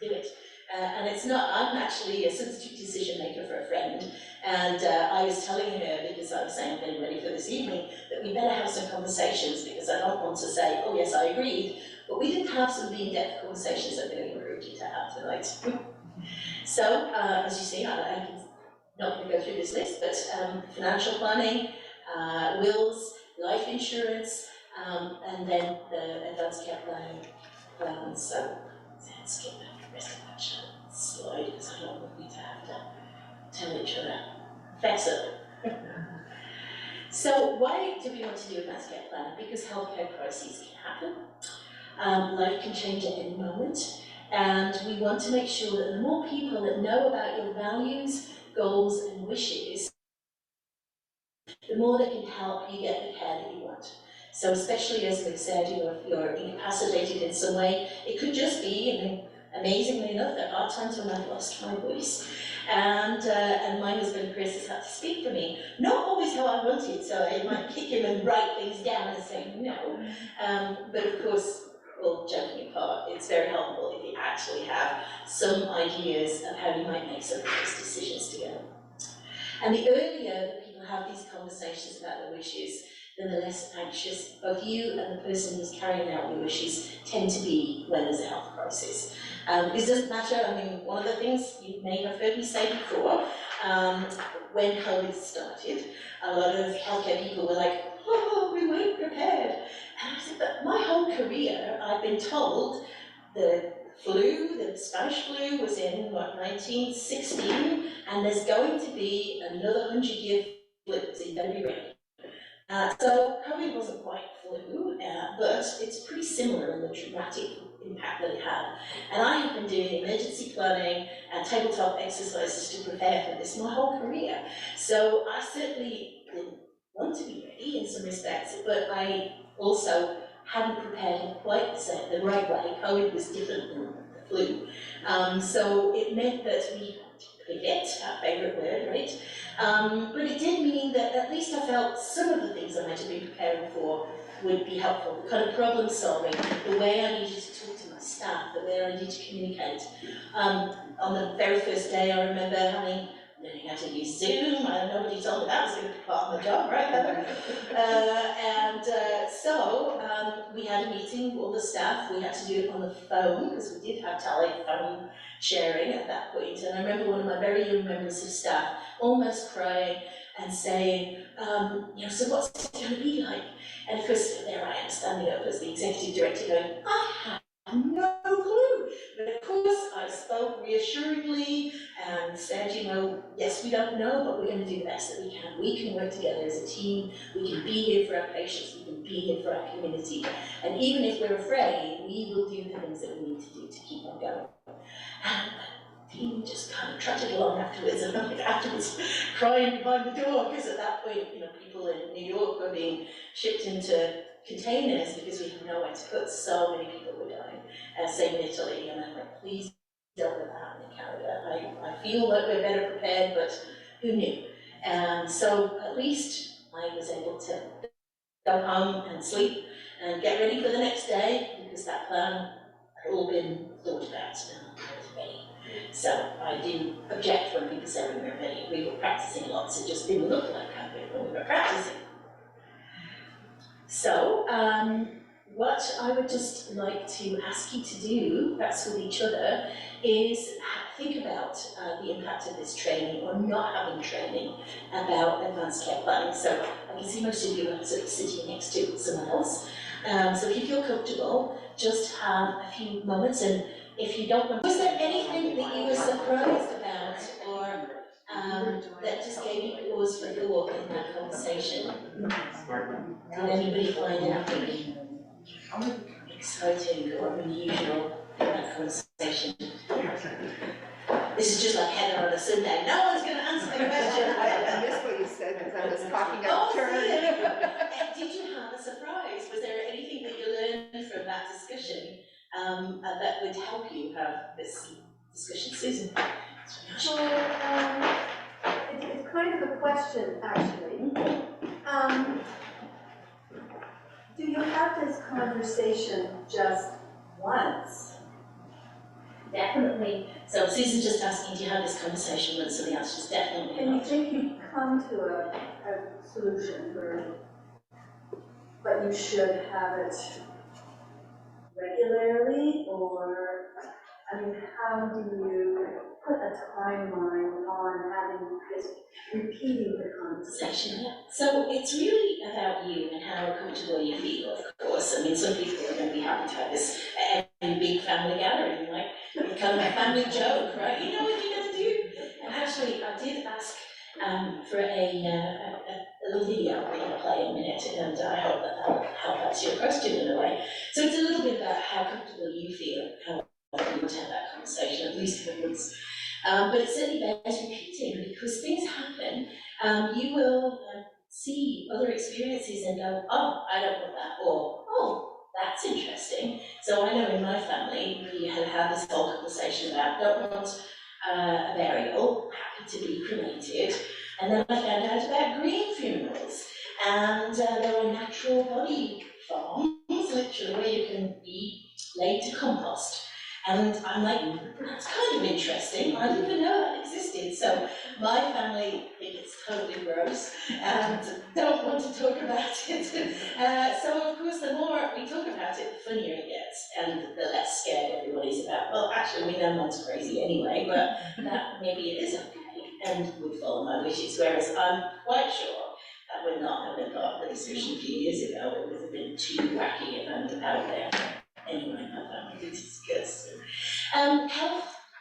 do it. And it's not, I'm actually a substitute decision maker for a friend, and I was telling her, because I was saying I'm getting ready for this evening, that we better have some conversations, because I don't want to say, oh yes, I agreed, but we didn't have some in-depth conversations I'm going to encourage you to have tonight. So, as you see, I'm not going to go through this list, but financial planning, wills, life insurance, and then the advanced care planning. So let's skip the rest of that slide, because I don't want me to have to tell each other. Fess up. So why do we want to do advanced care planning? Because healthcare crises can happen. Life can change at any moment. And we want to make sure that the more people that know about your values, goals, and wishes, the more they can help you get the care that you want. So especially, as we've said, you know, if you're incapacitated in some way, it could just be, I mean, amazingly enough, there are times when I've lost my voice, and my husband Chris has had to speak for me. Not always how I wanted, so I might kick him and write things down and say no. But of course, all joking apart, it's very helpful if you actually have some ideas of how you might make some of those decisions together. And the earlier that people have these conversations about their wishes, then the less anxious both you and the person who's carrying out your wishes tend to be when there's a health crisis. This doesn't matter. I mean, one of the things you may have heard me say before, when COVID started, a lot of healthcare people were like, oh, we weren't prepared. And I said, but my whole career, I've been told the flu, the Spanish flu was in, 1916, and there's going to be another 100-year flu, so you better be ready. So COVID wasn't quite flu, but it's pretty similar in the dramatic impact that it had. And I have been doing emergency planning and tabletop exercises to prepare for this my whole career. So I certainly didn't want to be ready in some respects, but I also hadn't prepared in quite the right way. COVID was different than the flu. So it meant that we pivot, our favourite word, right? But it did mean that at least I felt some of the things I might have been preparing for would be helpful. The kind of problem solving, the way I needed to talk to my staff, the way I needed to communicate. On the very first day, I remember learning how to use Zoom. Nobody told me that was going to be part of my job, right, Heather? So we had a meeting with all the staff. We had to do it on the phone, because we did have telephone sharing at that point. And I remember one of my very young members of staff almost crying and saying, so what's it going to be like? And of course, there I am standing up as the executive director going, I have no clue. But of course, I spoke reassuringly and said, yes, we don't know, but we're going to do the best that we can. We can work together as a team. We can be here for our patients. We can be here for our community. And even if we're afraid, we will do the things that we need to do to keep on going. And the team just kind of trotted along afterwards, and afterwards crying behind the door, because at that point, people in New York were being shipped into containers because we had nowhere to put. So many people were dying. Same in Italy, and I'm like, please don't let that happen in Canada. I feel that we're better prepared, but who knew? And so at least I was able to go home and sleep and get ready for the next day, because that plan had all been thought about and I was ready. So I do object when people say we weren't ready. We were practicing lots, it just didn't look like COVID when we were practicing. So, what I would just like to ask you to do, perhaps with each other, is think about the impact of this training or not having training about advanced care planning. So I can see most of you are sort of sitting next to someone else. So if you feel comfortable, just have a few moments, and if you don't want, was there anything that you were surprised about or that just gave you pause for thought in that conversation? Did anybody find anything exciting or unusual in that conversation? This is just like Heather on a Sunday. No one's going to answer the question. I missed what you said because I was talking out of turn. Did you have a surprise? Was there anything that you learned from that discussion that would help you have this discussion? Susan? So, it's kind of a question, actually. Do you have this conversation just once? definitely. So Susan's just asking, do you have this conversation with, so the answer is definitely And you not. think you've come to a solution but you should have it regularly, or, I mean, how do you put a timeline on having this, repeating the conversation? Yeah. So it's really about you and how comfortable you feel, of course. I mean, some people are going to be happy to have this at every big family gathering, like it's kind of a family joke, right? You know what you're going to do? And actually, I did ask for a little video we're going to play in a minute, and I hope that that'll help answer your question in a way. So it's a little bit about how comfortable you feel, how you want to have that conversation, at least if it was. But it certainly bears repeating, because things happen. You will see other experiences and go, oh, I don't want that, or oh, that's interesting. So I know in my family, we had had this whole conversation about don't want a burial, happy to be cremated, and then I found out about green funerals, and there are natural body farms, literally, where you can be laid to compost. And I'm like, that's kind of interesting. I didn't even know that existed. So my family think it's totally gross and don't want to talk about it. So of course, the more we talk about it, the funnier it gets, and the less scared everybody's about, well, actually, we know mine's crazy anyway, but that maybe it is okay and would follow my wishes. Whereas I'm quite sure that would not have been part of the discussion a few years ago. It would have been too wacky and out there. Anyway, my family did discuss.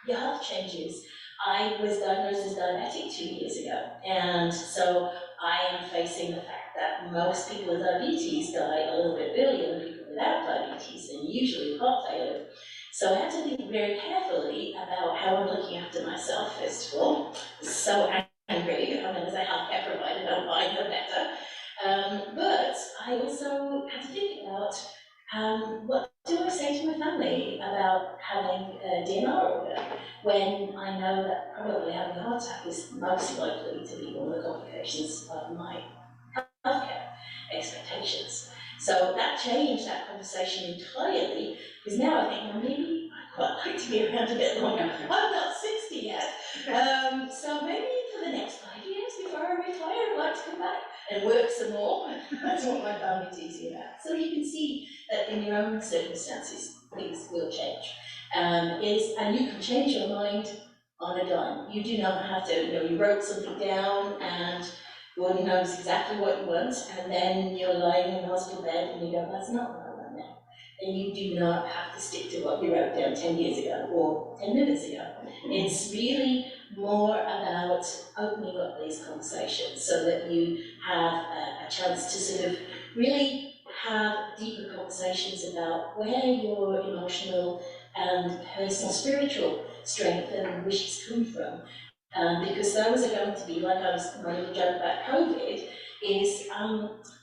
Your health changes. I was diagnosed as diabetic 2 years ago, and so I am facing the fact that most people with diabetes die a little bit earlier than people without diabetes, and usually with heart failure. So I had to think very carefully about how I'm looking after myself, first of all. So angry, I mean, as a healthcare provider, don't I know better? But I also had to think about what do I say to my family about having a DNR order when I know that probably having a heart attack is most likely to be one of the complications of my healthcare expectations. So that changed that conversation entirely, because now I think, well, maybe I'd quite like to be around a bit longer. I'm not 60 yet. So maybe for the next 5 years before I retire, I'd like to come back and work some more. That's what my family's easy about. So you can see that in your own circumstances, things will change. And you can change your mind on a dime. You do not have to, you wrote something down and God knows exactly what you want, and then you're lying in the hospital bed and you go, that's not what I want now. And you do not have to stick to what you wrote down 10 years ago or 10 minutes ago. It's really more about opening up these conversations so that you have a chance to sort of really have deeper conversations about where your emotional and personal spiritual strength and wishes come from. Because those are going to be, like I was, my little joke about COVID, is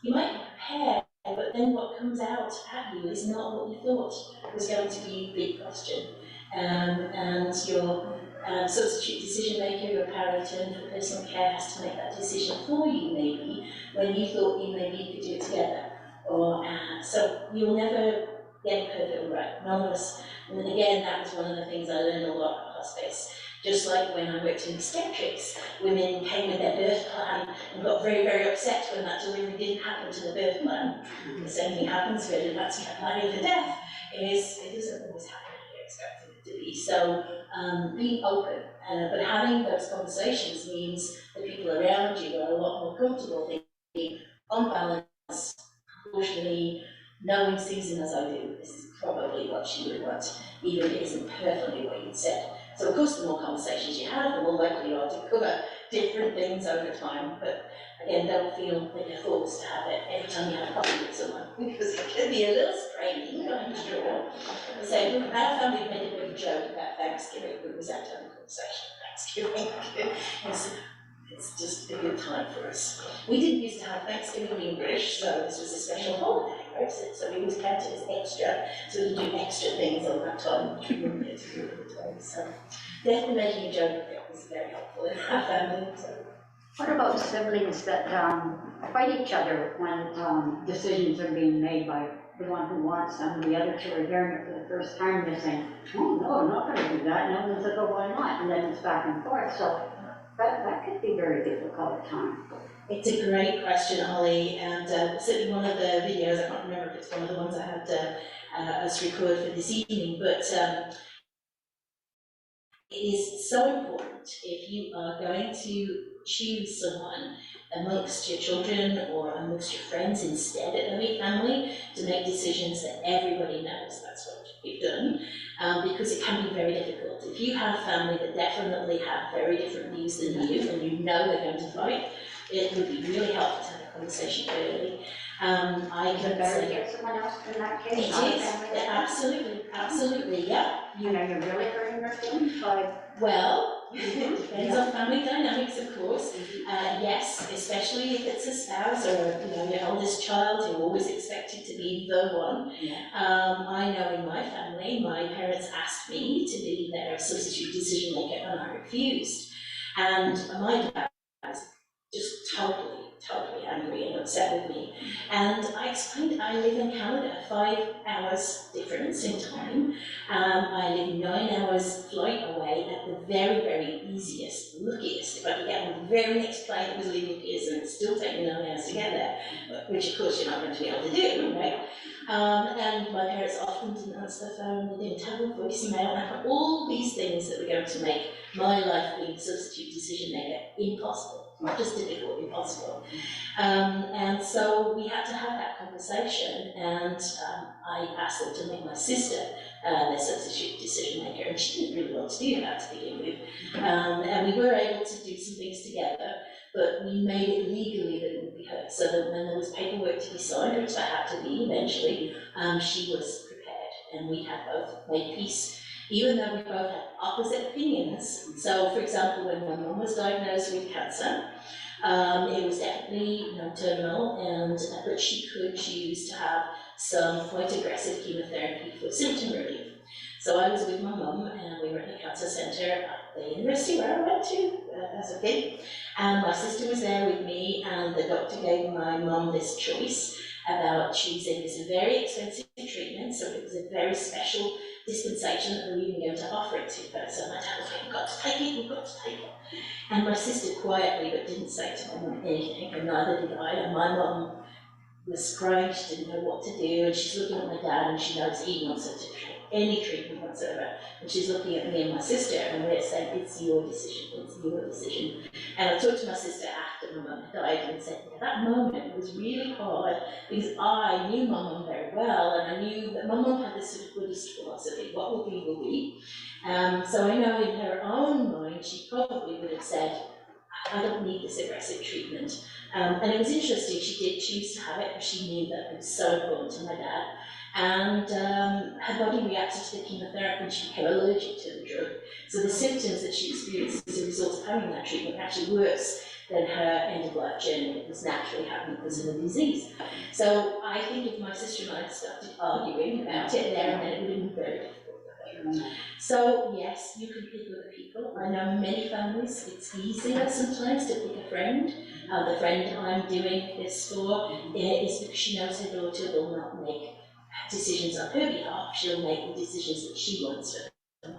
you might be prepared, but then what comes out at you is not what you thought was going to be a big question. And your substitute decision maker, your power of attorney for personal care has to make that decision for you, maybe, when you thought maybe you could do it together. Or so you'll never get it perfectly right, none of us. And again, that was one of the things I learned a lot at hospice. Just like when I worked in obstetrics, women came with their birth plan and got very, very upset when that delivery didn't happen to the birth plan. The same thing happens when that's planning for death, is it doesn't always happen as you expected it to be. So being open, but having those conversations means the people around you are a lot more comfortable thinking, on balance, unfortunately, knowing Susan as I do, this is probably what she would want, even if it isn't perfectly what you'd said. So of course, the more conversations you have, the more likely you are to cover different things over time. But again, don't feel that you're forced to have it every time you have coffee with someone, because it can be a little straining, I'm sure. So our family made a big joke about Thanksgiving. We was out having a conversation about Thanksgiving. It's just a good time for us. We didn't used to have Thanksgiving in English, so this was a special holiday, right? So we was counted as extra, so we could do extra things on that time, which we wouldn't get to do all the time. So definitely making a joke of it was very helpful in our family. So. What about siblings that fight each other when decisions are being made by the one who wants them, the other two are hearing it for the first time, they're saying, oh, no, I'm not gonna do that, and others like, oh, why not? And then it's back and forth, so that could be very difficult at times. It's a great question, Holly, and certainly one of the videos, I can't remember if it's one of the ones I had us record for this evening, but it is so important if you are going to choose someone amongst your children or amongst your friends instead of your family to make decisions that everybody knows that's what you've done, because it can be very difficult. If you have family that definitely have very different views than you and you know they're going to fight, it would be really helpful to have a conversation early. I can Better say get someone else in that it case, not a is, family yeah, member. absolutely, yeah. You know, you're really hurting their feelings by. Well, it depends on family dynamics, of course. Yes, especially if it's a spouse or, you know, your eldest child, you're always expected to be the one. I know in my family, my parents asked me to be their substitute decision maker and I refused. And my dad was just totally angry and upset with me. And I explained I live in Canada, 5 hours difference in time. I live 9 hours flight away at the very easiest, luckiest. If I could get on the very next flight that was leaving Pearson, it'd still take me 9 hours to get there, which of course you're not going to be able to do, right? And my parents often didn't answer the phone, they didn't have a voicemail, and all these things that were going to make my life being a substitute decision maker impossible. Not just difficult, impossible. And so we had to have that conversation, and I asked them to make my sister their substitute decision maker, and she didn't really want to do that to begin with. And we were able to do some things together, but we made it legally that it would be her, so that when there was paperwork to be signed, which there had to be eventually, she was prepared, and we had both made peace, even though we both had opposite opinions. So, for example, when my mum was diagnosed with cancer, it was definitely terminal, and but she could choose to have some quite aggressive chemotherapy for symptom relief. So I was with my mum, and we were at the cancer centre at the university where I went to as a kid, and my sister was there with me, and the doctor gave my mum this choice about choosing this very expensive treatment, so it was a very special dispensation that we were even going to offer it to her. So my dad was like, we've got to take it, we've got to take it. And my sister quietly, but didn't say to my mum anything, and neither did I. And my mum was crying, she didn't know what to do, and she's looking at my dad, and she knows he wants her to take any treatment whatsoever. And she's looking at me and my sister, and we're saying, it's your decision, it's your decision. And I talked to my sister after my mum had died and said, yeah, that moment was really hard, because I knew my mum very well, and I knew that my mum had this sort of Buddhist philosophy, what will be, will be. So I know in her own mind, she probably would have said, I don't need this aggressive treatment. And it was interesting, she did choose to have it, because she knew that it was so important to my dad. And her body reacted to the chemotherapy, and she became allergic to the drug. So the symptoms that she experienced as a result of having that treatment were actually worse than her end-of-life journey that was naturally happening because of the disease. So I think if my sister and I had started arguing about it there and then, it would have been very difficult. So yes, you can pick other people. I know many families, it's easier sometimes to pick a friend. The friend I'm doing this for is because she knows her daughter will not make decisions on her behalf. She'll make the decisions that she wants for her.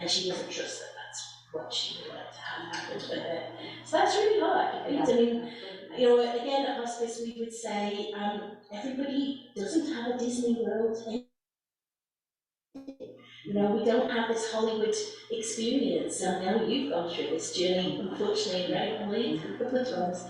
And she doesn't trust that that's what she would like to have happen for her. So that's really hard. I mean, again, at hospice we would say everybody doesn't have a Disney World. We don't have this Hollywood experience. Now you've gone through this journey, unfortunately, right, Holly, a couple of times.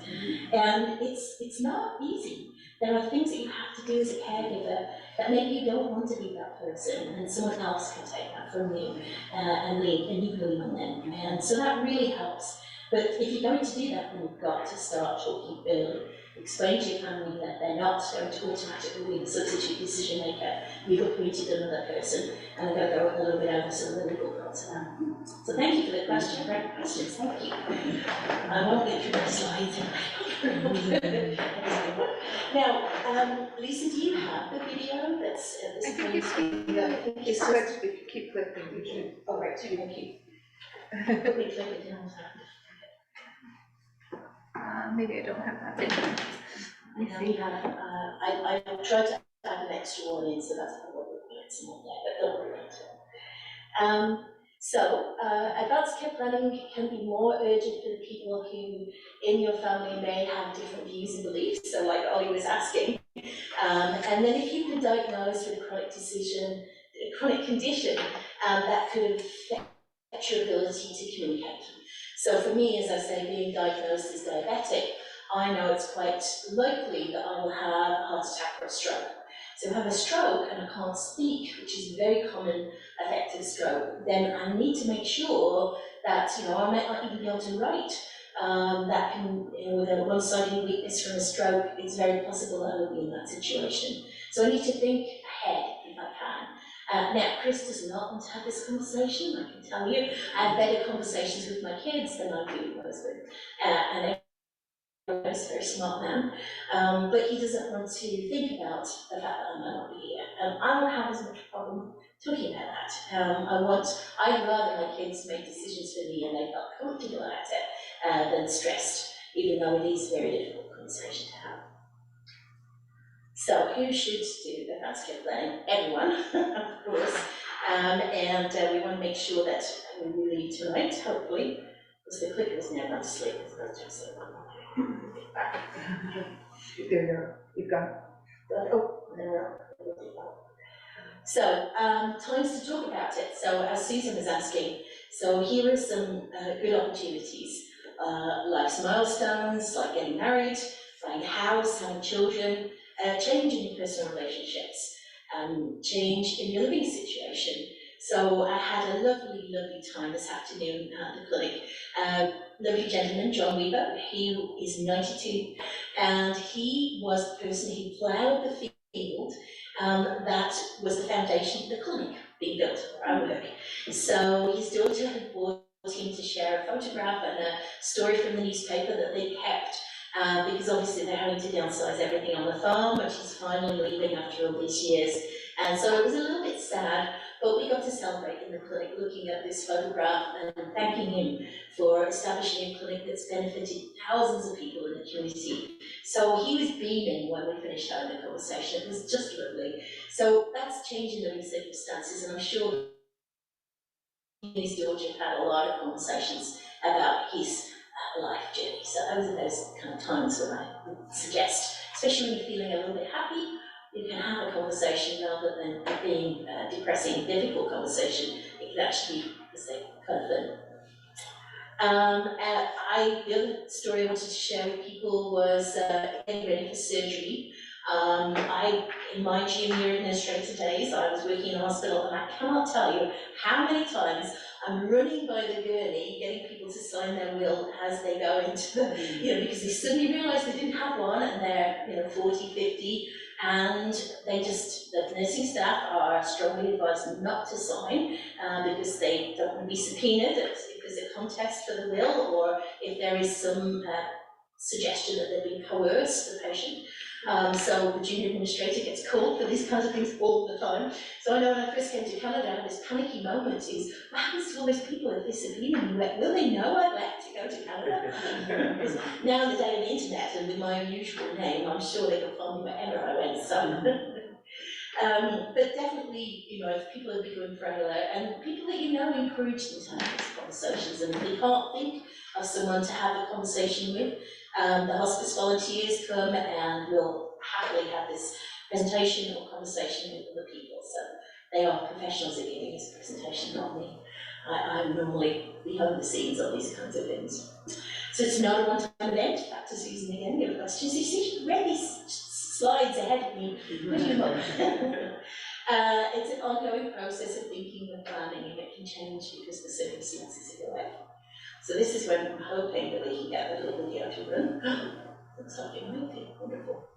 And it's not easy. There are things that you have to do as a caregiver that maybe you don't want to be that person, and someone else can take that from you and you can lean on them. And so that really helps. But if you're going to do that, then you've got to start talking early. Explain to your family that they're not going to automatically be the substitute decision maker. You've appointed another person, and I'm going to go a little bit over some of the legal parts of that. So thank you for the question. Great questions. Thank you. I won't get through my slides. Now, Lisa, do you have the video that's I think you keep clicking, you should. Oh, right, thank you. Let me click it down. Maybe I don't have that video. I tried to add it an extra one in, so that's probably some more there, but don't worry about it. Advanced care planning can be more urgent for the people who in your family may have different views and beliefs, so like Ollie was asking. And then if you've been diagnosed with a chronic condition, that could affect your ability to communicate. So for me, as I say, being diagnosed as diabetic, I know it's quite likely that I will have a heart attack or a stroke. So if I have a stroke and I can't speak, which is a very common effect of a stroke, then I need to make sure that, I might not even be able to write. That can, with a one-sided weakness from a stroke, it's very possible that I will be in that situation. So I need to think ahead if I can. Now, Chris does not want to have this conversation, I can tell you. I have better conversations with my kids than I do with my husband. And he's a very smart man, but he doesn't want to think about the fact that I might not be here. I don't have as much problem talking about that. I'd rather my kids make decisions for me and they felt comfortable at it than stressed, even though it is a very difficult conversation to have. So who should do advanced care planning? Everyone, of course. We want to make sure that when we leave tonight, hopefully, because the clicker is now gone to sleep, it's going to take so long. There you go, you've got it. So, times to talk about it. So, as Susan was asking, so here are some good opportunities. Life's milestones, like getting married, buying a house, having children, change in your personal relationships, change in your living situation. So I had a lovely, lovely time this afternoon at the clinic. Lovely gentleman, John Weaver, he is 92, and he was the person who ploughed the field that was the foundation of the clinic being built for our work. So his daughter had brought him to share a photograph and a story from the newspaper that they kept, because obviously they're having to downsize everything on the farm, which he's finally leaving after all these years. And so it was a little bit sad, but we got to celebrate in the clinic looking at this photograph and thanking him for establishing a clinic that's benefited thousands of people in the community. So he was beaming when we finished having the conversation. It was just lovely. So that's changing living circumstances, and I'm sure his daughter had a lot of conversations about his life journey. So those are those kind of times when I would suggest, especially when you're feeling a little bit happy, you can have a conversation rather than being a depressing, difficult conversation. It can actually be, kind of fun. The other story I wanted to share with people was getting ready for surgery. In my junior administrator days, I was working in a hospital, and I cannot tell you how many times I'm running by the gurney, getting people to sign their will as they go into the, because they suddenly realise they didn't have one, and they're, 40, 50, and the nursing staff are strongly advised not to sign because they don't want to be subpoenaed if there's a contest for the will, or if there is some suggestion that they're being coerced, the patient. So the junior administrator gets called for these kinds of things all the time. So I know when I first came to Canada, I had this panicky moment is, what happens to all those people if they subpoena me? Will they know I've left to go to Canada? Because now in the day of the internet and with my unusual name, I'm sure they can find me wherever I went. So, but definitely, if people are going for and people that encourage them to have these conversations, and if they can't think of someone to have a conversation with, the hospice volunteers come and will happily have this presentation or conversation with other people. So they are professionals at giving this presentation, not me. I'm normally behind the scenes on these kinds of things. So it's not a one-time event. Back to Susan again, your questions. You see, she read these slides ahead of me. It's an ongoing process of thinking and planning, and it can change because the circumstances of your life. So this is when I'm hoping that we can get a little video to run. Looks like it might be wonderful.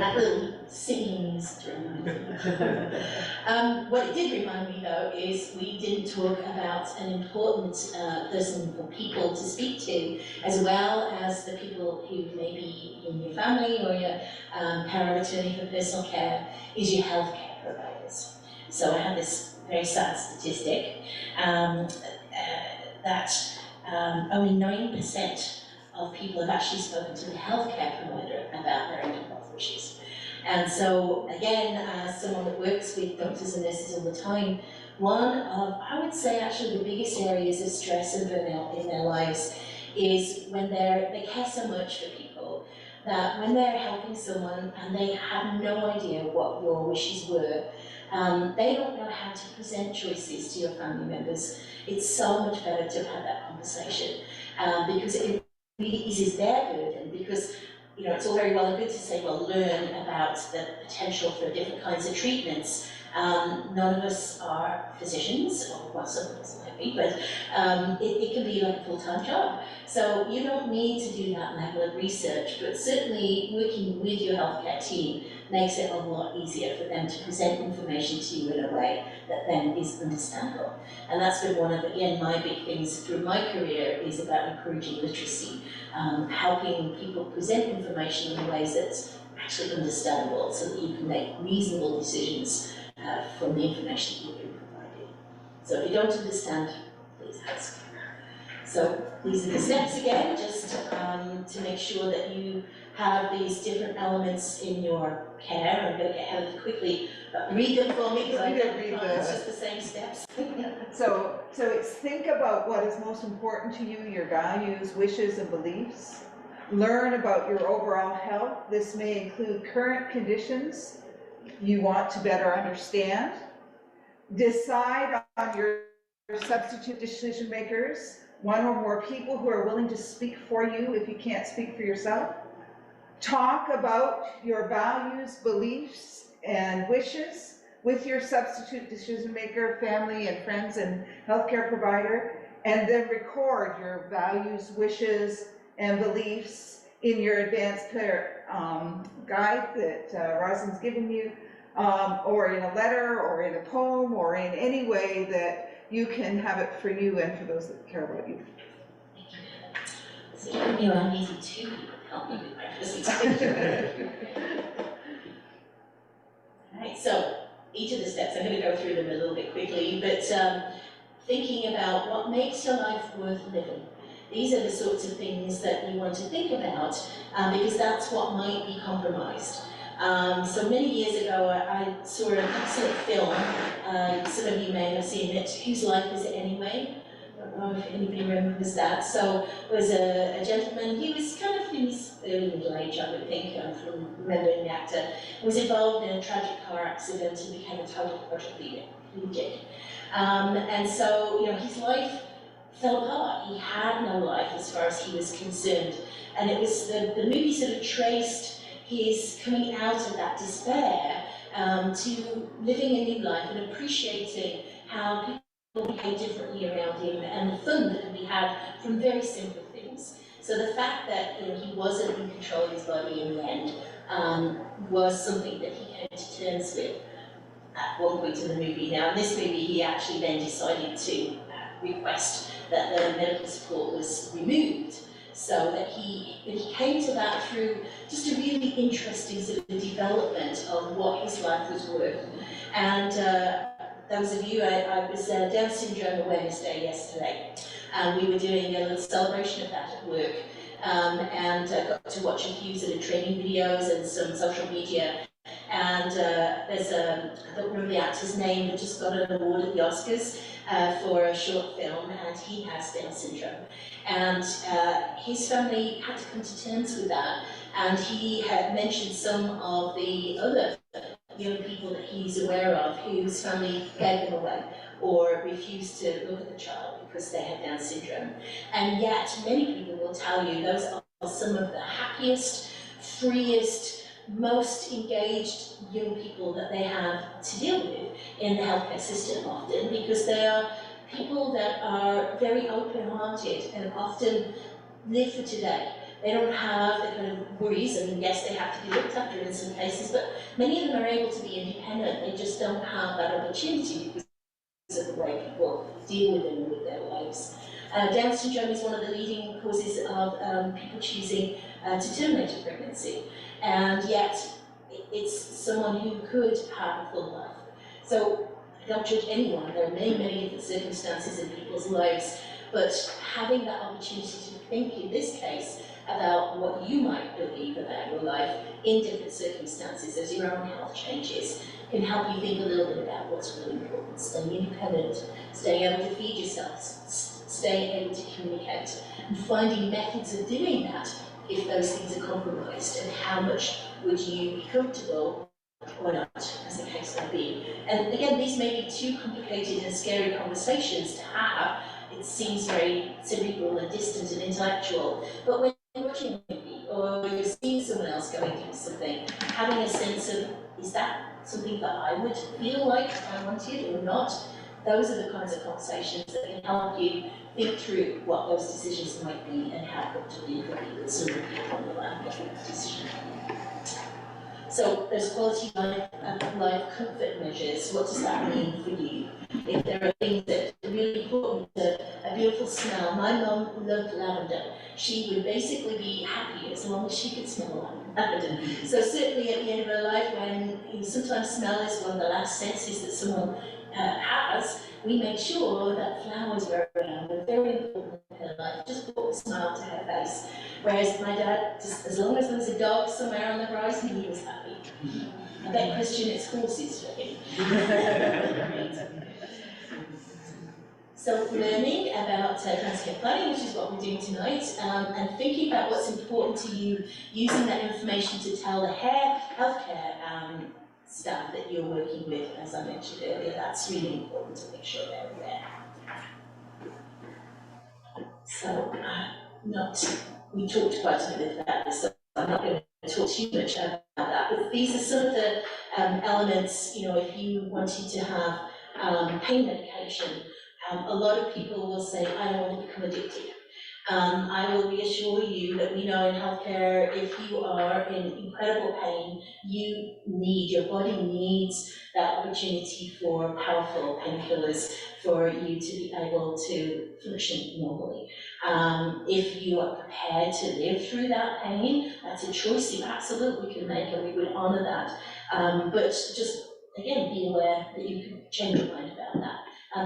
that little singing music to remind me. What it did remind me though is we didn't talk about an important person for people to speak to, as well as the people who may be in your family or your power of attorney for personal care, is your healthcare providers. So I have this very sad statistic that only 9% of people have actually spoken to the healthcare provider about their mental health issues. And so, again, as someone that works with doctors and nurses all the time, one of, I would say, actually the biggest areas of stress and burnout in their lives is when they care so much for people that when they're helping someone and they have no idea what your wishes were, they don't know how to present choices to your family members. It's so much better to have that conversation because it really eases their burden, because it's all very well and good to say, well, learn about the potential for different kinds of treatments. None of us are physicians, or well, some of us might be, but it can be like a full-time job. So you don't need to do that level of research, but certainly working with your healthcare team makes it a lot easier for them to present information to you in a way that then is understandable. And that's been one of, again, my big things through my career is about encouraging literacy, helping people present information in ways that's actually understandable so that you can make reasonable decisions from the information that you've been provided. So if you don't understand, please ask. So these are the steps again, just to make sure that you have these different elements in your care. I'm going to get ahead of it quickly, but read them for me because I don't read them. It's just the same steps. So it's think about what is most important to you, your values, wishes, and beliefs. Learn about your overall health. This may include current conditions you want to better understand. Decide on your substitute decision makers, one or more people who are willing to speak for you if you can't speak for yourself. Talk about your values, beliefs, and wishes with your substitute decision maker, family and friends and healthcare provider, and then record your values, wishes, and beliefs in your advanced care guide that Roslyn's given you, or in a letter, or in a poem, or in any way that you can have it for you and for those that care about you. So I'm needing two people to help me with my presentation. Alright, so each of the steps, I'm going to go through them a little bit quickly, but thinking about what makes your life worth living. These are the sorts of things that you want to think about because that's what might be compromised. So many years ago, I saw an excellent film, some of you may have seen it, Whose Life Is It Anyway? I don't know if anybody remembers that. So it was a gentleman, he was kind of in his early middle age, I would think, from remembering the actor. He was involved in a tragic car accident and became a total quadriplegic. And so, his life fell apart. He had no life as far as he was concerned. And it was, the movie sort of traced his coming out of that despair to living a new life and appreciating how people behave differently around him and the fun that can be had from very simple things. So the fact that he wasn't in control of his body in the end was something that he came to terms with at one point in the movie. Now in this movie he actually then decided to request that the medical support was removed, so that he came to that through just a really interesting sort of development of what his life was worth. And those of you, I was Down Syndrome Awareness Day yesterday, and we were doing a little celebration of that at work, and got to watch a few sort of training videos and some social media. And there's I don't remember the actor's name, but just got an award at the Oscars for a short film, and he has Down syndrome. And his family had to come to terms with that, and he had mentioned some of the other young people that he's aware of whose family gave them away or refused to look at the child because they had Down syndrome. And yet many people will tell you those are some of the happiest, freest, most engaged young people that they have to deal with in the healthcare system often, because they are people that are very open-hearted and often live for today. They don't have the kind of worries, and yes, they have to be looked after in some cases, but many of them are able to be independent. They just don't have that opportunity because of the way people deal with them and with their lives. Down syndrome is one of the leading causes of people choosing to terminate a pregnancy, and yet it's someone who could have a full life. So I don't judge anyone. There are many, many different circumstances in people's lives, but having that opportunity to think in this case about what you might believe about your life in different circumstances as your own health changes can help you think a little bit about what's really important. Staying independent, staying able to feed yourself, staying able to communicate, and finding methods of doing that if those things are compromised, and how much would you be comfortable or not, as the case may be. And again, these may be too complicated and scary conversations to have. It seems very cerebral and distant and intellectual, but when you're watching a movie or you're seeing someone else going through something, having a sense of, is that something that I would feel like I wanted or not? Those are the kinds of conversations that can help you think through what those decisions might be and how comfortable you can be with some of the people on the land making that decision. So there's quality life and life comfort measures. What does that mean for you? If there are things that are really important, a beautiful smell. My mum loved lavender. She would basically be happy as long as she could smell lavender. So certainly at the end of her life, when sometimes smell is one of the last senses that someone has, we make sure that flowers were around. They're very important in her life. Just brought a smile to her face. Whereas my dad, just as long as there was a dog somewhere on the horizon, he was happy. I bet Christian, it's horses for him. So learning about transfer planning, which is what we're doing tonight, and thinking about what's important to you, using that information to tell the healthcare staff that you're working with, as I mentioned earlier, that's really important to make sure they're aware. So, we talked quite a bit about this, so I'm not going to talk too much about that, but these are some of the elements, if you wanted to have pain medication, a lot of people will say, I don't want to become addicted. I will reassure you that we know in healthcare, if you are in incredible pain, your body needs that opportunity for powerful painkillers for you to be able to function normally. If you are prepared to live through that pain, that's a choice you absolutely can make, and we would honour that. But just, again, be aware that you can change your mind about that.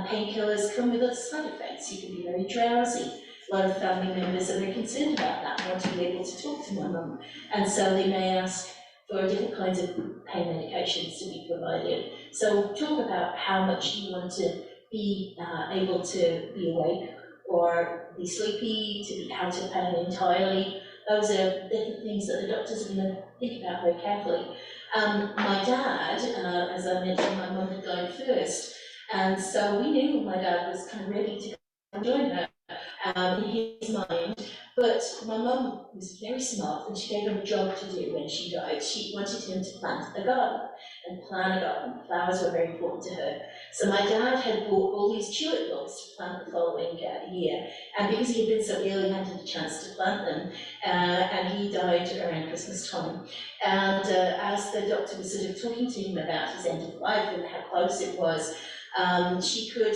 Painkillers come with other side effects. You can be very drowsy. A lot of family members are very concerned about that, want to be able to talk to my mum, and so they may ask for different kinds of pain medications to be provided. So talk about how much you want to be able to be awake or be sleepy, to be out of pain entirely. Those are different things that the doctors are going to think about very carefully. My dad, as I mentioned, my mum had died first, and so we knew my dad was kind of ready to join her. In his mind, but my mum was very smart and she gave him a job to do when she died. She wanted him to plant a garden and plan a garden. Flowers were very important to her. So my dad had bought all these tulip bulbs to plant the following year, and because he had been so ill, he hadn't had a chance to plant them, and he died around Christmas time. And as the doctor was sort of talking to him about his end of life and how close it was, she could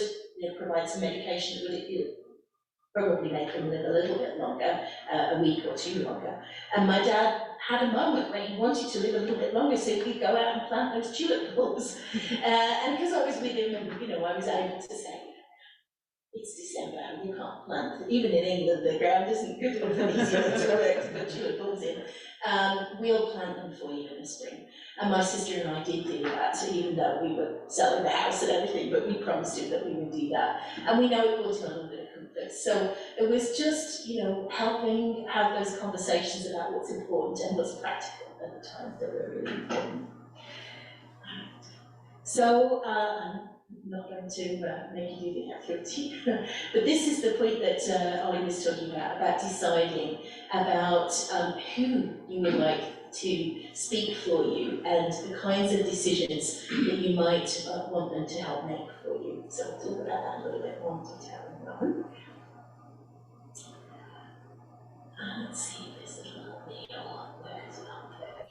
provide some medication that would probably make him live a little bit longer, a week or two longer. And my dad had a moment where he wanted to live a little bit longer so he could go out and plant those tulip bulbs. And because I was with him, I was able to say, it's December and you can't plant. Even in England, the ground isn't good enough and easy enough to put tulip bulbs in. We'll plant them for you in the spring. And my sister and I did do that, so even though we were selling the house and everything, but we promised him that we would do that. And we know it brought him a little bit of comfort. So it was just, helping have those conversations about what's important and what's practical at the time that were really important. So I'm not going to make you do the activity, but this is the point that Ollie was talking about deciding about who you would like to speak for you and the kinds of decisions that you might want them to help make for you. So we'll talk about that a little bit more in detail in a moment. Let's see if this little wheel works out there.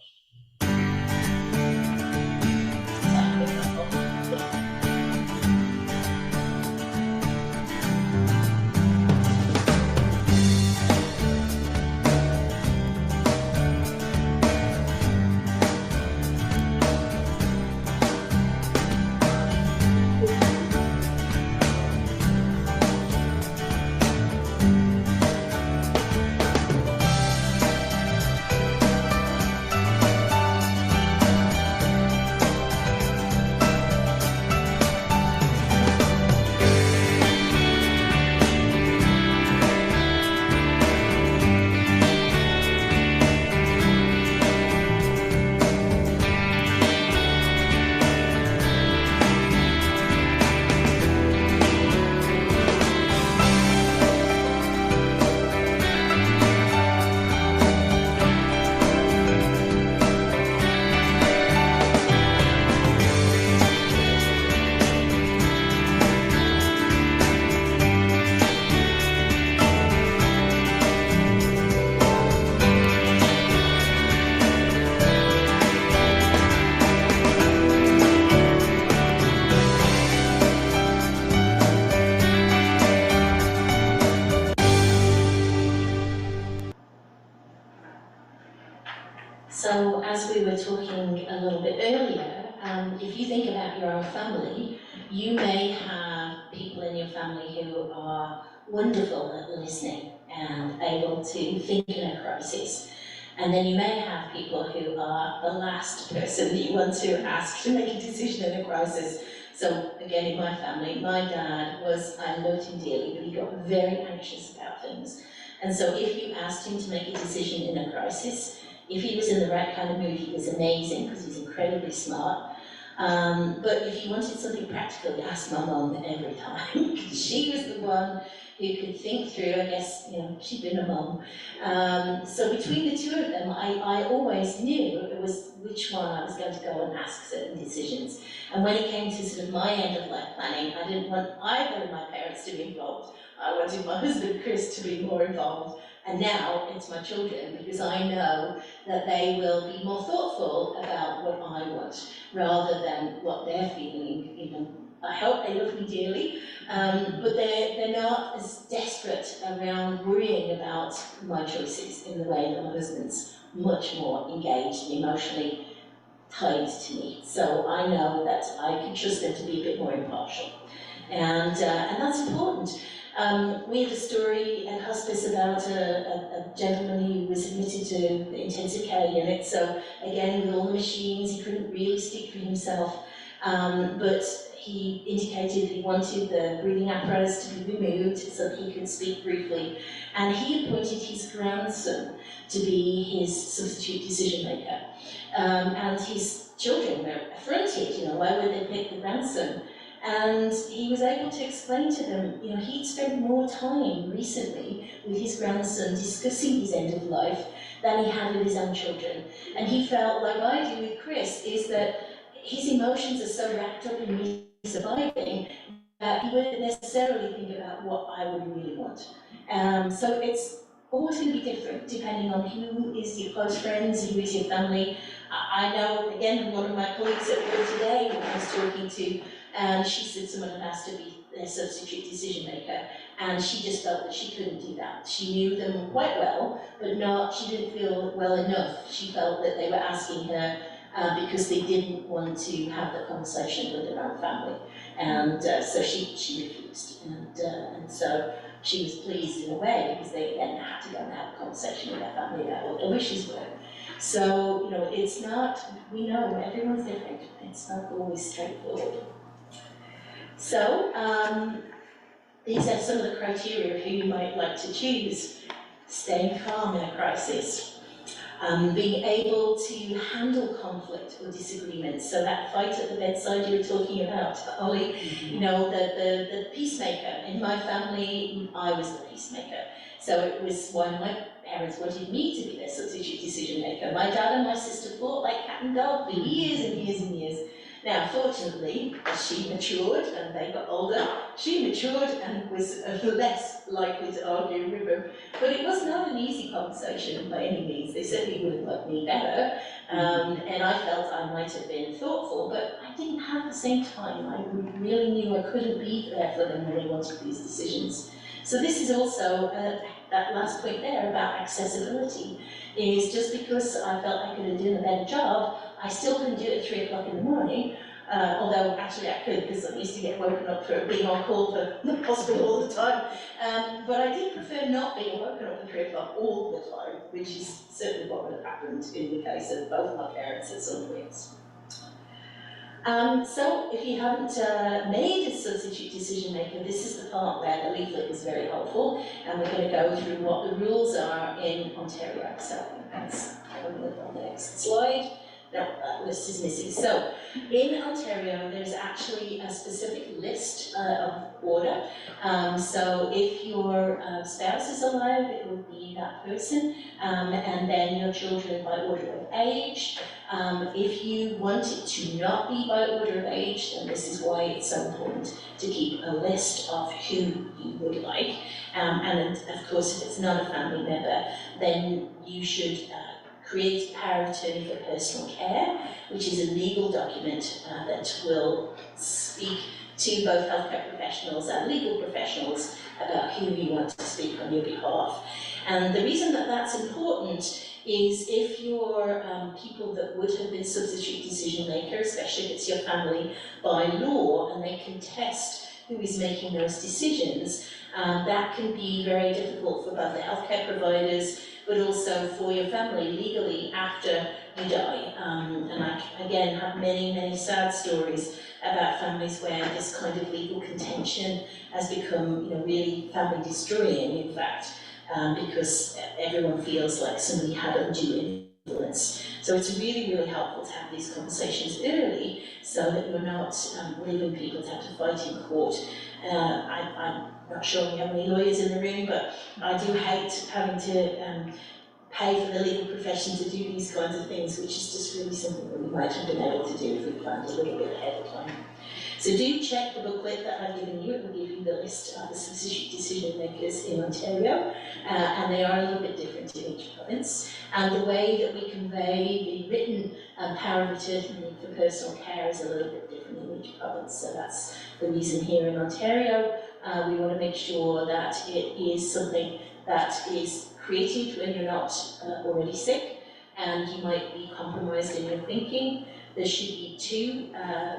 So as we were talking a little bit earlier, if you think about your own family, you may have people in your family who are wonderful at listening and able to think in a crisis. And then you may have people who are the last person that you want to ask to make a decision in a crisis. So again, in my family, my dad I loved him dearly, but he got very anxious about things. And so if you asked him to make a decision in a crisis, if he was in the right kind of mood, he was amazing because he's incredibly smart. But if you wanted something practical, you asked my mum every time. She was the one who could think through, I guess, she'd been a mum. So between the two of them, I always knew it was which one I was going to go and ask certain decisions. And when it came to sort of my end of life planning, I didn't want either of my parents to be involved. I wanted my husband, Chris, to be more involved. And now it's my children, because I know that they will be more thoughtful about what I want, rather than what they're feeling. I hope they love me dearly, but they're not as desperate around worrying about my choices in the way that my husband's much more engaged and emotionally tied to me. So I know that I can trust them to be a bit more impartial. And that's important. We had a story at hospice about a gentleman who was admitted to the intensive care unit. So again, with all the machines, he couldn't really speak for himself, but he indicated he wanted the breathing apparatus to be removed so that he could speak briefly. And he appointed his grandson to be his substitute decision maker. And his children were affronted, why would they pick the grandson? And he was able to explain to them, he'd spent more time recently with his grandson discussing his end of life than he had with his own children. And he felt, like I do with Chris, is that his emotions are so wrapped up in me surviving that he wouldn't necessarily think about what I would really want. So it's always going to be different depending on who is your close friends, who is your family. I know, again, one of my colleagues at work today, who I was talking to, and she said someone had asked to be their substitute decision maker, and she just felt that she couldn't do that. She knew them quite well, but she didn't feel well enough. She felt that they were asking her because they didn't want to have the conversation with their own family, and so she refused. And so she was pleased in a way, because they then had to go and have a conversation with their family about what their wishes were. So, it's not, we know everyone's different. It's not always straightforward. So, these are some of the criteria of who you might like to choose. Staying calm in a crisis. Being able to handle conflict or disagreement. So that fight at the bedside you were talking about, Ollie, the peacemaker. In my family, I was the peacemaker. So it was why my parents wanted me to be their substitute decision maker. My dad and my sister fought like cat and dog for years and years and years. Now, fortunately, as she matured and they got older, she matured and was less likely to argue with them. But it was not an easy conversation by any means. They certainly would have loved me better, and I felt I might have been thoughtful, but I didn't have the same time. I really knew I couldn't be there for them when they wanted these decisions. So this is also, that last point there about accessibility, is just because I felt I could have done a better job, I still couldn't do it at 3 o'clock in the morning, although actually I could, because I used to get woken up for being on call for the hospital all the time. But I did prefer not being woken up at 3 o'clock all the time, which is certainly what would have happened in the case of both my parents at some points. So if you haven't made a substitute decision maker, this is the part where the leaflet is very helpful, and we're going to go through what the rules are in Ontario. So that's on the next slide. No, that list is missing. So in Ontario, there's actually a specific list of order. So if your spouse is alive, it would be that person, and then your children by order of age. If you want it to not be by order of age, then this is why it's so important to keep a list of who you would like. And of course, if it's not a family member, then you should create power of attorney for personal care, which is a legal document that will speak to both healthcare professionals and legal professionals about who you want to speak on your behalf. And the reason that that's important is if you're people that would have been substitute decision makers, especially if it's your family by law, and they contest who is making those decisions, that can be very difficult for both the healthcare providers, but also for your family legally after you die. And I, again, have many, many sad stories about families where this kind of legal contention has become, really family destroying, in fact, because everyone feels like somebody had undue influence. So it's really, really helpful to have these conversations early so that you're not leaving people to have to fight in court. I'm not sure we have any lawyers in the room, but I do hate having to pay for the legal profession to do these kinds of things, which is just really something that we might have been able to do if we planned a little bit ahead of time. So do check the booklet that I've given you. It will give you the list of the substitute decision makers in Ontario, and they are a little bit different in each province. And the way that we convey the written power of attorney for personal care is a little bit different in each province. So that's the reason here in Ontario. We want to make sure that it is something that is created when you're not already sick and you might be compromised in your thinking. There should be 2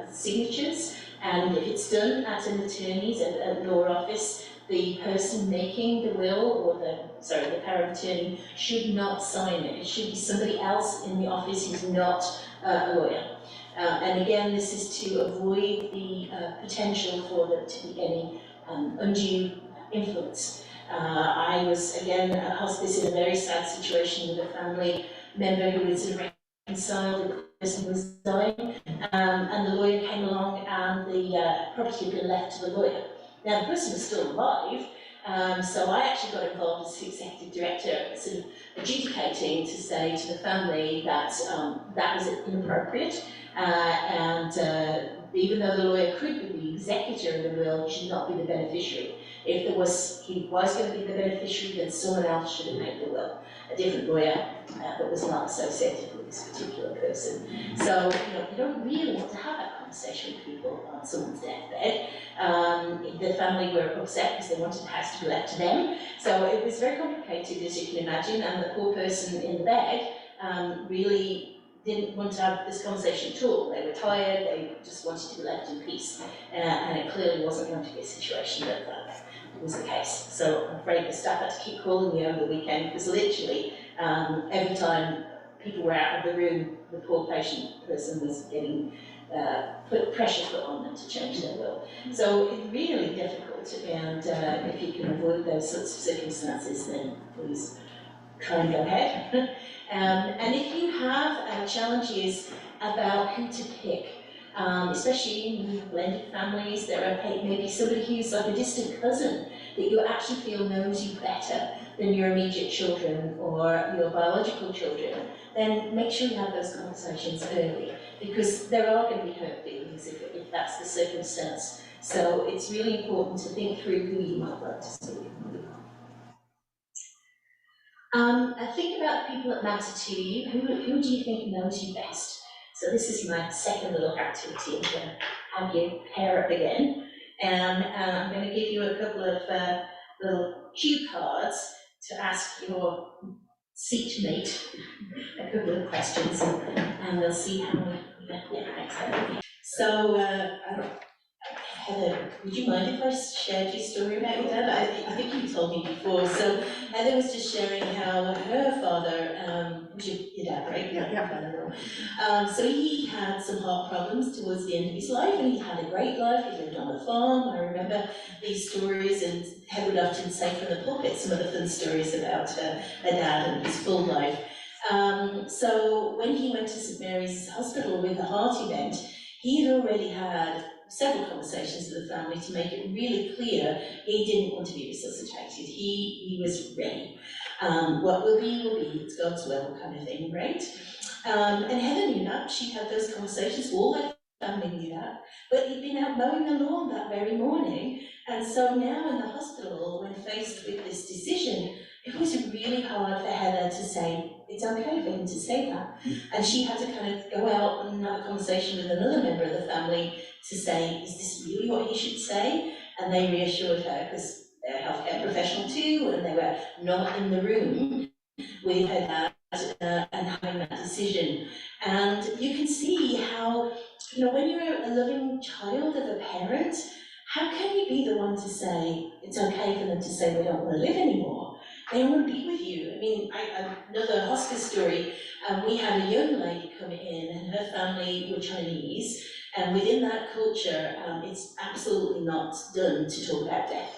signatures, and if it's done at an attorney's, at law office, the person making the will, or the power of attorney, should not sign it. It should be somebody else in the office who's not a lawyer. And again, this is to avoid the potential for there to be any undue influence. I was, again, at hospice in a very sad situation with a family member who was reconciled, the person was dying, and the lawyer came along and the property had been left to the lawyer. Now, the person was still alive, so I actually got involved as the executive director, sort of adjudicating to say to the family that that was inappropriate, and even though the lawyer could be the executor of the will, he should not be the beneficiary. If he was going to be the beneficiary, then someone else should have made the will, a different lawyer that was not associated with this particular person. So, you don't really want to have that conversation with people on someone's deathbed. The family were upset because they wanted the house to be left to them. So it was very complicated, as you can imagine, and the poor person in the bed really didn't want to have this conversation at all. They were tired, they just wanted to be left in peace. And it clearly wasn't going to be a situation that was the case. So I'm afraid the staff had to keep calling me over the weekend because literally every time people were out of the room, the poor patient person was getting pressure put on them to change their will. So it's really difficult, and if you can avoid those sorts of circumstances, then please try and go ahead. And if you have challenges about who to pick, especially in blended families, there are maybe somebody who's like a distant cousin that you actually feel knows you better than your immediate children or your biological children, then make sure you have those conversations early. because there are going to be hurt feelings if that's the circumstance. So it's really important to think through who you might like to see. Think about the people that matter to you. Who do you think knows you best? So this is my second little activity. I'm going to have you pair up again. And I'm going to give you a couple of little cue cards to ask your seatmate a couple of questions, and we'll see how we get there. So, Heather, would you mind if I shared your story about your dad? I think you told me before. So Heather was just sharing how her father, was your dad, right? Yeah. So he had some heart problems towards the end of his life, and he had a great life. He lived on a farm. I remember these stories, and Heather would often say from the pulpit some of the fun stories about her dad and his full life. So when he went to St Mary's Hospital with a heart event, he had already had several conversations with the family to make it really clear he didn't want to be resuscitated. He was ready. What will be, it's God's will kind of thing, right? And Heather knew that. She had those conversations, all their family knew that. But he'd been out mowing the lawn that very morning, and so now in the hospital, when faced with this decision, it was really hard for Heather to say, it's okay for him to say that. And she had to kind of go out and have a conversation with another member of the family to say, is this really what he should say? And they reassured her, because they're a healthcare professional too, and they were not in the room with her dad and having that decision. And you can see how, when you're a loving child of a parent, how can you be the one to say, it's okay for them to say they don't want to live anymore? They want to be with you. I mean, another hospice story, we had a young lady come in and her family were Chinese, and within that culture, it's absolutely not done to talk about death.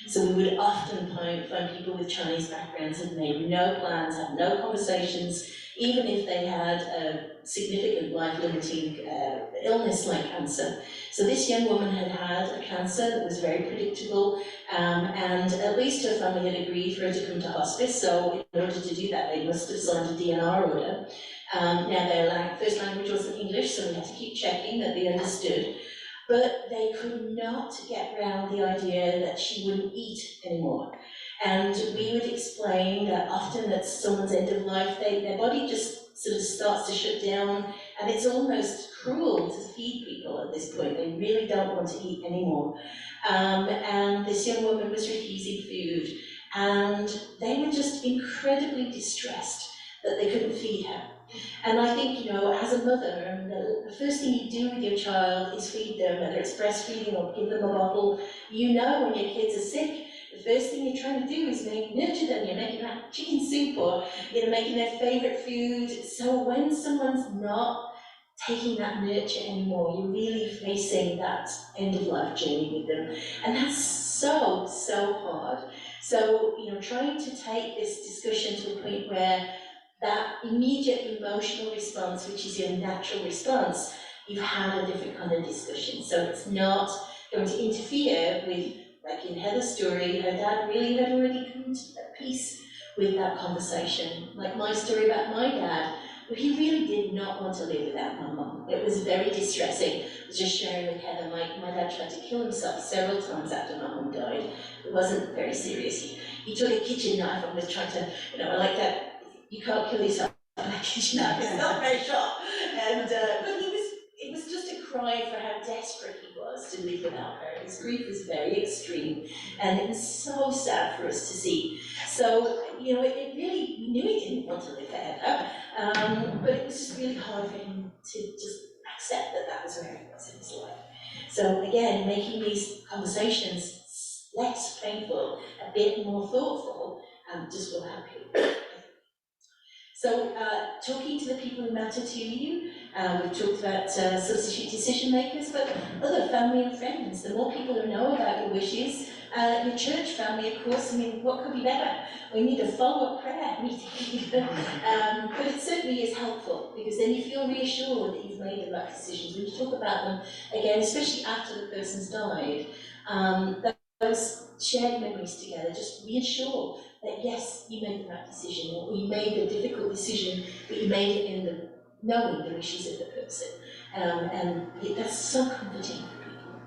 So we would often find people with Chinese backgrounds had made no plans, had no conversations, even if they had a significant life-limiting illness like cancer. So this young woman had had a cancer that was very predictable, and at least her family had agreed for her to come to hospice, so in order to do that they must have signed a DNR order. Now their first language wasn't English, so we had to keep checking that they understood. But they could not get around the idea that she wouldn't eat anymore. And we would explain that often at someone's end of life, their body just sort of starts to shut down, and it's almost cruel to feed people at this point. They really don't want to eat anymore. And this young woman was refusing food, and they were just incredibly distressed that they couldn't feed her. And I think, as a mother, the first thing you do with your child is feed them, whether it's breastfeeding or give them a bottle. When your kids are sick, the first thing you're trying to do is nurture them. You're making that chicken soup, or making their favourite food. So when someone's not taking that nurture anymore, you're really facing that end-of-life journey with them. And that's so, so hard. So, trying to take this discussion to a point where that immediate emotional response, which is your natural response, you've had a different kind of discussion. So it's not going to interfere with, like in Heather's story, her dad really had already come to peace with that conversation. Like my story about my dad, he really did not want to live without my mum. It was very distressing. I was just sharing with Heather, my dad tried to kill himself several times after my mum died. It wasn't very serious. He took a kitchen knife and was trying to, I like that. You can't kill yourself with a kitchen knife, it's not very sharp. And, but it was just a cry for how desperate he was to live without her. His grief was very extreme, and it was so sad for us to see. So, it really, we knew he didn't want to live forever, but it was just really hard for him to just accept that that was where he was in his life. So again, making these conversations less painful, a bit more thoughtful, just will help you. So, talking to the people who matter to you, we've talked about substitute decision makers, but other family and friends. The more people who know about your wishes, your church family, of course, what could be better? We need a follow-up prayer meeting. But it certainly is helpful, because then you feel reassured that you've made the right decisions. When you talk about them, again, especially after the person's died, those shared memories together just reassure that yes, you made the right decision, or you made the difficult decision, but you made it in the knowing the wishes of the person. That's so comforting for people.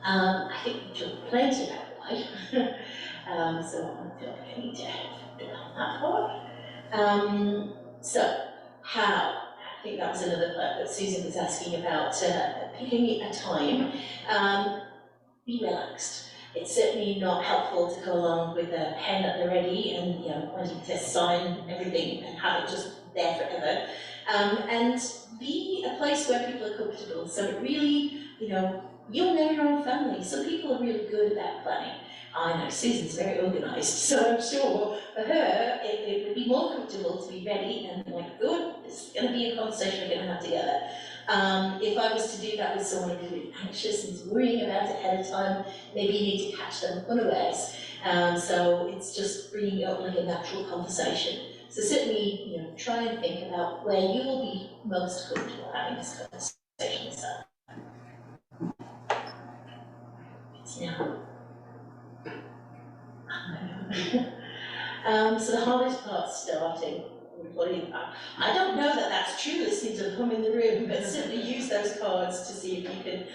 I think we talked plenty about why, so I don't feel like I need to dwell on that part. So, how? I think that was another part that Susan was asking about, picking a time. Be relaxed. It's certainly not helpful to go along with a pen at the ready and wanting to sign everything and have it just there forever. And be a place where people are comfortable. So it really, you'll know your own family. Some people are really good about planning. I know Susan's very organised, so I'm sure for her it would be more comfortable to be ready and like, good, it's going to be a conversation we're going to have together. If I was to do that with someone who's really anxious and is worrying about it ahead of time, maybe you need to catch them unawares. So it's just bringing it up like a natural conversation. So certainly, try and think about where you will be most comfortable having this conversation yourself. So the hardest part's starting. I don't know that that's true, listening to them in the room, but certainly use those cards to see if you can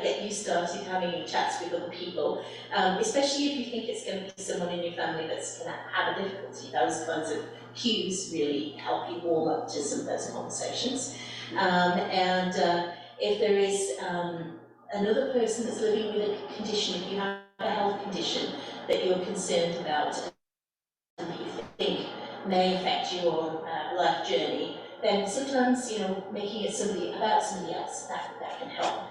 get you started having chats with other people, especially if you think it's going to be someone in your family that's going to have a difficulty. Those kinds of cues really help you warm up to some of those conversations. If there is another person that's living with a condition, if you have a health condition that you're concerned about and that you think may affect your life journey, then sometimes, making it about somebody else, that can help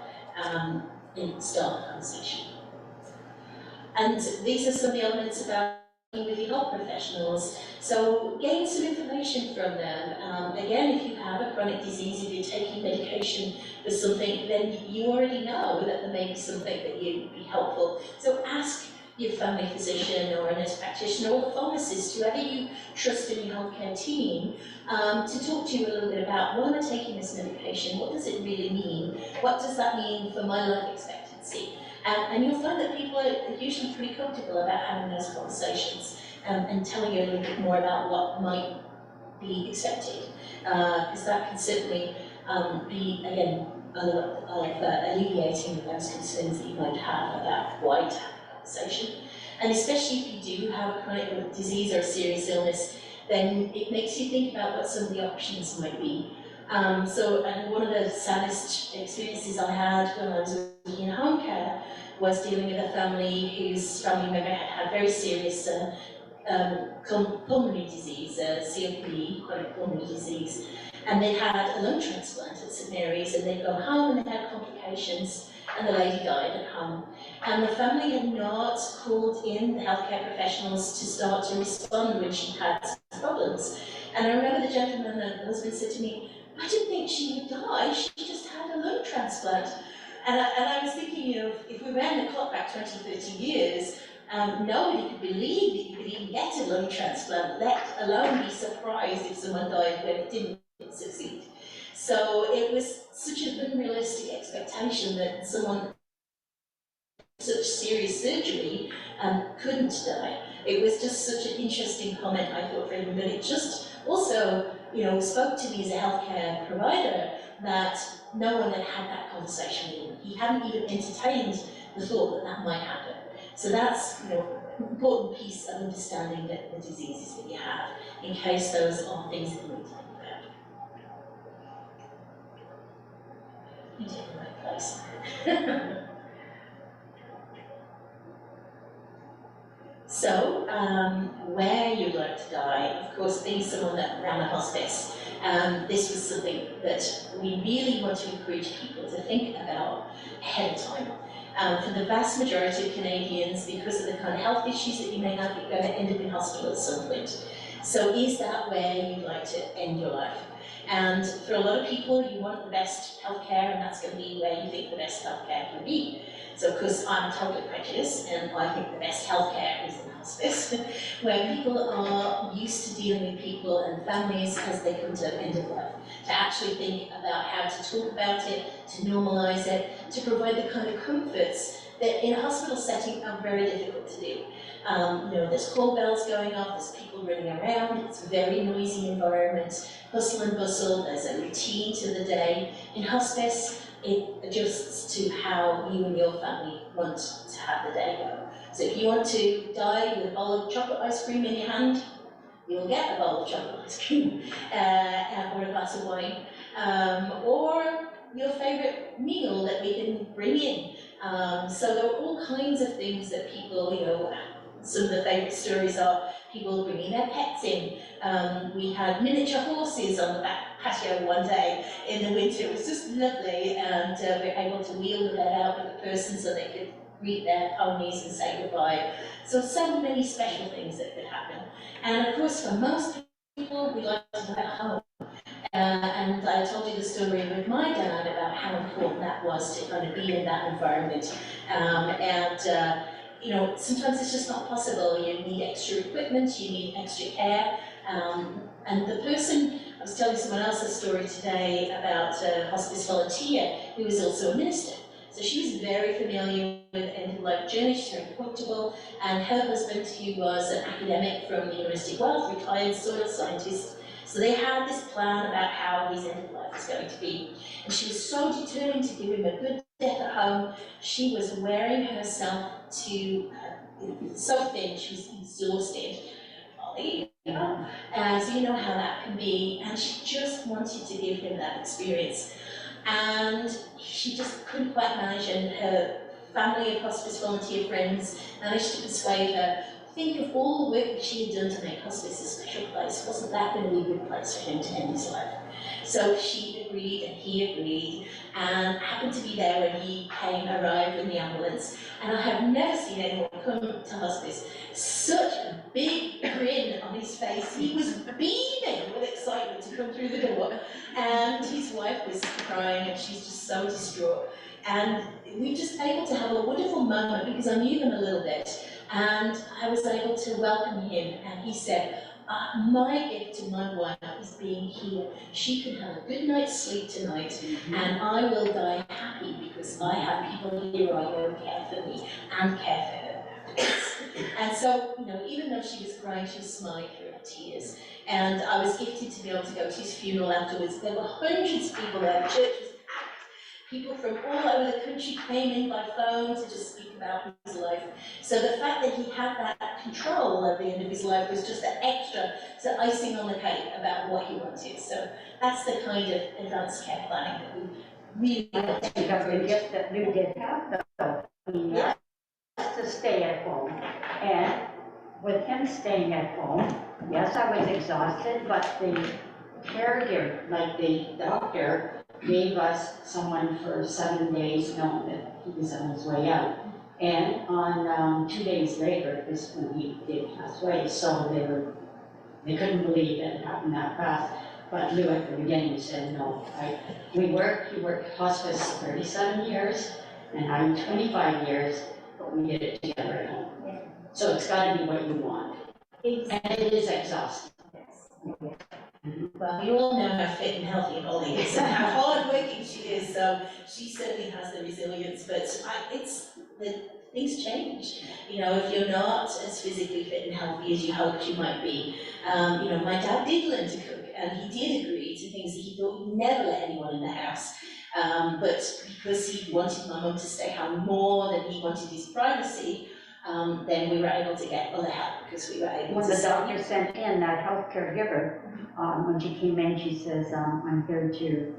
in start the conversation. And these are some of the elements about working with your health professionals. So gain some information from them. Again, if you have a chronic disease, if you're taking medication for something, then you already know that there may be something that would be helpful. So ask your family physician or a nurse practitioner or pharmacist, whoever you trust in your healthcare team, to talk to you a little bit about, why am I taking this medication? What does it really mean? What does that mean for my life expectancy? And you'll find that people are usually pretty comfortable about having those conversations and telling you a little bit more about what might be expected, because that can certainly be, again, a lot of alleviating those concerns that you might have about why to have a conversation. And especially if you do have a chronic disease or a serious illness, then it makes you think about what some of the options might be. And one of the saddest experiences I had when I was working in home care was dealing with a family whose family member had very serious pulmonary disease, COPD, chronic pulmonary disease, and they had a lung transplant at St Mary's, and they'd gone home and they had complications, and the lady died at home. And the family had not called in the healthcare professionals to start to respond when she had problems. And I remember the gentleman, the husband, said to me, I didn't think she would die, she just had a lung transplant. And I was thinking, if we ran the clock back 20, 30 years, nobody could believe that you could even get a lung transplant, let alone be surprised if someone died when it didn't succeed. So it was such an unrealistic expectation that someone such serious surgery couldn't die. It was just such an interesting comment, I thought, for him, but it just also, spoke to me as a healthcare provider that no one had had that conversation with him. He hadn't even entertained the thought that that might happen. So that's, an important piece of understanding the diseases that you have, in case those are things that you need to think about. You're in the right place. So, where you'd like to die, of course, being someone that ran a hospice, this was something that we really want to encourage people to think about ahead of time. For the vast majority of Canadians, because of the kind of health issues that you may have, you're going to end up in hospital at some point. So is that where you'd like to end your life? And for a lot of people, you want the best healthcare, and that's going to be where you think the best healthcare can be. So, because I'm totally prejudiced, and I think the best healthcare is in hospice, where people are used to dealing with people and families as they come to the end of life, to actually think about how to talk about it, to normalise it, to provide the kind of comforts that in a hospital setting are very difficult to do. There's call bells going off, there's people running around, it's a very noisy environment, hustle and bustle, there's a routine to the day. In hospice, it adjusts to how you and your family want to have the day go. So if you want to die with a bowl of chocolate ice cream in your hand, you'll get a bowl of chocolate ice cream or a glass of wine, or your favourite meal that we can bring in. So there are all kinds of things that people, some of the favourite stories are people bringing their pets in. We had miniature horses on the back patio one day in the winter. It was just lovely, and we were able to wheel that out with the person so they could greet their ponies and say goodbye. So many special things that could happen. And of course, for most people, we like to have at home. And I told you the story with my dad about how important that was to kind of be in that environment. Sometimes it's just not possible. You need extra equipment, you need extra care. And the person, I was telling someone else a story today about a hospice volunteer who was also a minister. So she was very familiar with end-of-life journey, she's very comfortable, and her husband, who was an academic from the University of Wales, retired soil scientist, so they had this plan about how his end of life was going to be. And she was so determined to give him a good death at home, she was wearing herself to, so thin, she was exhausted. So you know how that can be, and she just wanted to give him that experience. And she just couldn't quite manage, and her family of hospice volunteer friends managed to persuade her, think of all the work that she had done to make hospice a special place. Wasn't that going to be a good place for him to end his life? So she agreed and he agreed, and happened to be there when he arrived in the ambulance. And I have never seen anyone come to hospice such a big grin on his face. He was beaming with excitement to come through the door, and his wife was crying, and she's just so distraught. And we were just able to have a wonderful moment because I knew them a little bit, and I was able to welcome him. And he said, my gift to my wife is being here. She can have a good night's sleep tonight, and I will die happy because I have people here who are going to care for me and care for her afterwards. And so, even though she was crying, she was smiling through her tears. And I was gifted to be able to go to his funeral afterwards. There were hundreds of people there. The church was packed. People from all over the country came in by phone to just speak about his life. So the fact that he had that control at the end of his life was just an extra icing on the cake about what he wanted. So that's the kind of advanced care planning that we really want to the gift that you did have, though. He asked to stay at home, and with him staying at home, yes, I was exhausted, but the caregiver, like the doctor, gave us someone for 7 days, knowing that he was on his way out. And on 2 days later is when he did pass away. So they couldn't believe it happened that fast. But knew at the beginning, said no. He worked hospice 37 years, and I'm 25 years, but we did it together at home. So it's got to be what you want. And it is exhausting. Well, you all know how fit and healthy Holly is and how hard-working she is, so she certainly has the resilience, but things change. If you're not as physically fit and healthy as you hoped you might be. My dad did learn to cook, and he did agree to things that he thought he'd never let anyone in the house. But because he wanted my mum to stay home more than he wanted his privacy, then we were able to get other help because we were able when to. the doctor sent in that health caregiver, when she came in, she says, I'm here to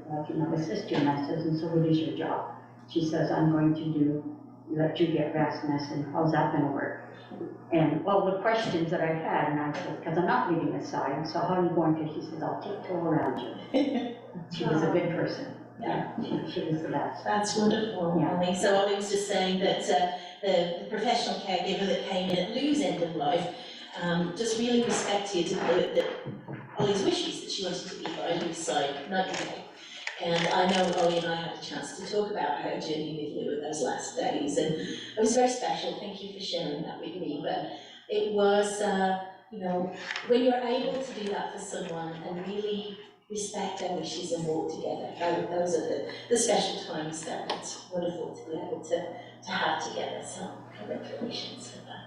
assist you. And I says, and so what is your job? She says, I'm going to let you get rest. And I said, how's that going to work? And all the questions that I had, and I said, because I'm not leaving this side, so how are you going to? She says, I'll tiptoe around you. She was a good person. Yeah, she was the best. That's wonderful, Yeah. Ollie. So Ollie was just saying that the professional caregiver that came in at Lou's end of life just really respected Ollie's wishes that she wanted to be by Lou's side night and day. And I know Ollie and I had a chance to talk about her journey with Lou in those last days, and it was very special. Thank you for sharing that with me. But it was, when you're able to do that for someone and really respect our wishes and walk together. And those are the special times that it's wonderful to be able to have together. So congratulations for that.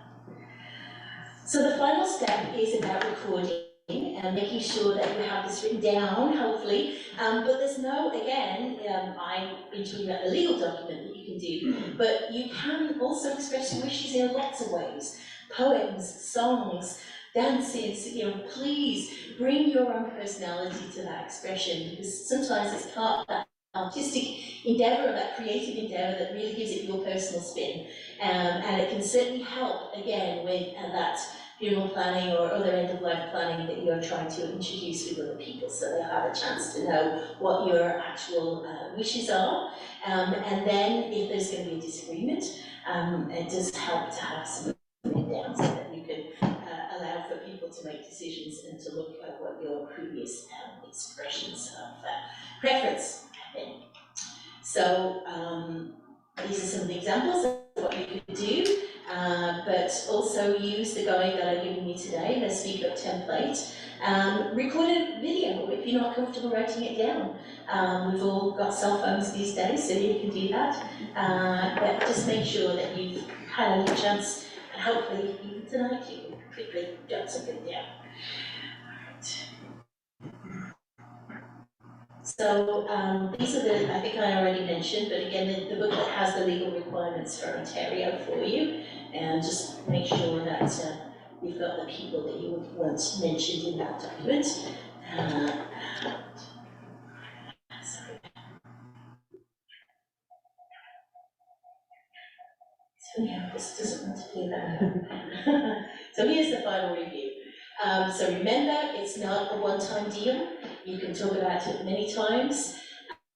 So the final step is about recording and making sure that you have this written down, hopefully. But there's no, again, I'm been talking about the legal document that you can do, but you can also express your wishes in lots of ways. Poems, songs, dances, please bring your own personality to that expression, because sometimes it's part of that artistic endeavour, that creative endeavour that really gives it your personal spin. And it can certainly help, again, with that funeral planning or other end-of-life planning that you're trying to introduce with other people, so they'll have a chance to know what your actual wishes are. And then if there's going to be a disagreement, it does help to have some down so that you can allow for people to make decisions and to look at what your previous expressions of preference have been. So these are some of the examples of what you could do. But also use the guide that I've given you today, the Speak Up template. Record a video if you're not comfortable writing it down. We've all got cell phones these days, so you can do that. But just make sure that you've had a chance, and hopefully even tonight you can quickly jot something down. So these are the, I think I already mentioned, but again, the booklet has the legal requirements for Ontario for you, and just make sure that you've got the people that you would want mentioned in that document. So yeah, this doesn't want to do that. So here's the final review. So remember, it's not a one-time deal. You can talk about it many times.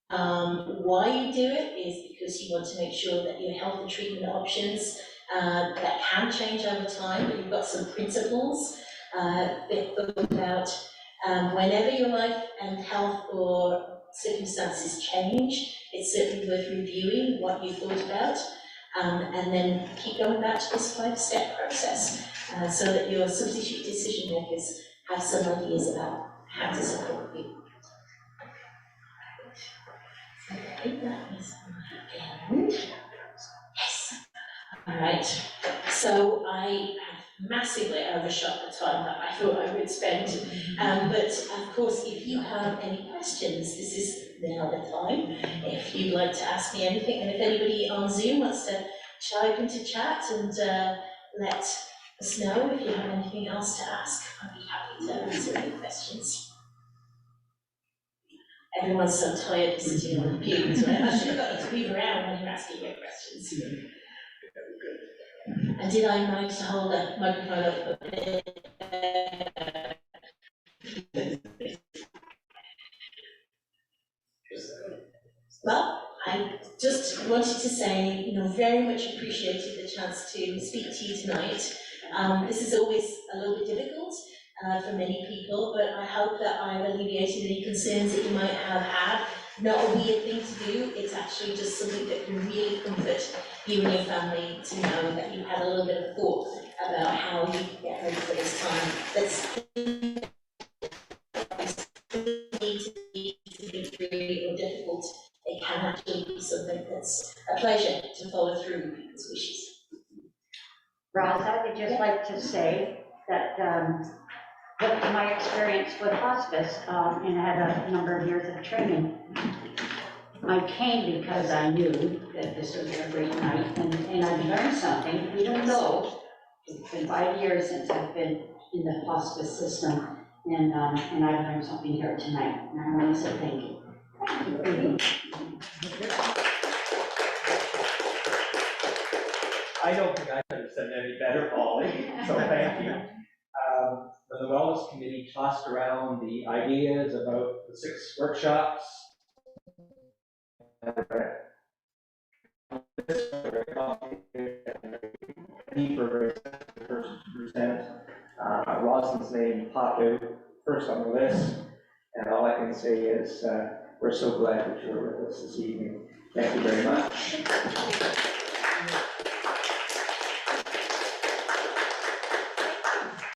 Why you do it is because you want to make sure that your health and treatment options that can change over time, but you've got some principles that thought about whenever your life and health or circumstances change, it's certainly worth reviewing what you thought about, and then keep going back to this 5-step process so that your substitute decision makers have some ideas about how to support you. Okay, that is my end. Yes. All right. So I have massively overshot the time that I thought I would spend. But of course, if you have any questions, this is now the time. If you'd like to ask me anything, and if anybody on Zoom wants to chime into chat and let us know if you have anything else to ask, I'd be happy to answer any questions. Everyone's so tired of sitting on the pews, right? I should have got you to move around when you're asking your questions. And did I manage to hold that microphone up a bit? Well, I just wanted to say, very much appreciated the chance to speak to you tonight. This is always a little bit difficult for many people, but I hope that I've alleviated any concerns that you might have had. Not a weird thing to do, it's actually just something that can really comfort you and your family to know that you've had a little bit of thought about how you can get ready for this time. That's need to be really or difficult. It can actually be something that's a pleasure to follow through people's wishes. Roz, I would just like to say that with my experience with hospice, and I had a number of years of training, I came because I knew that this was a great night, and I've learned something, even though it's been 5 years since I've been in the hospice system, and I've learned something here tonight, and I want to say thank you. I don't think I could have said any better, Polly, so thank you. When the Wellness Committee tossed around the ideas about the 6 workshops, Roslyn's name popped out first on the list, and all I can say is we're so glad that you're with us this evening. Thank you very much.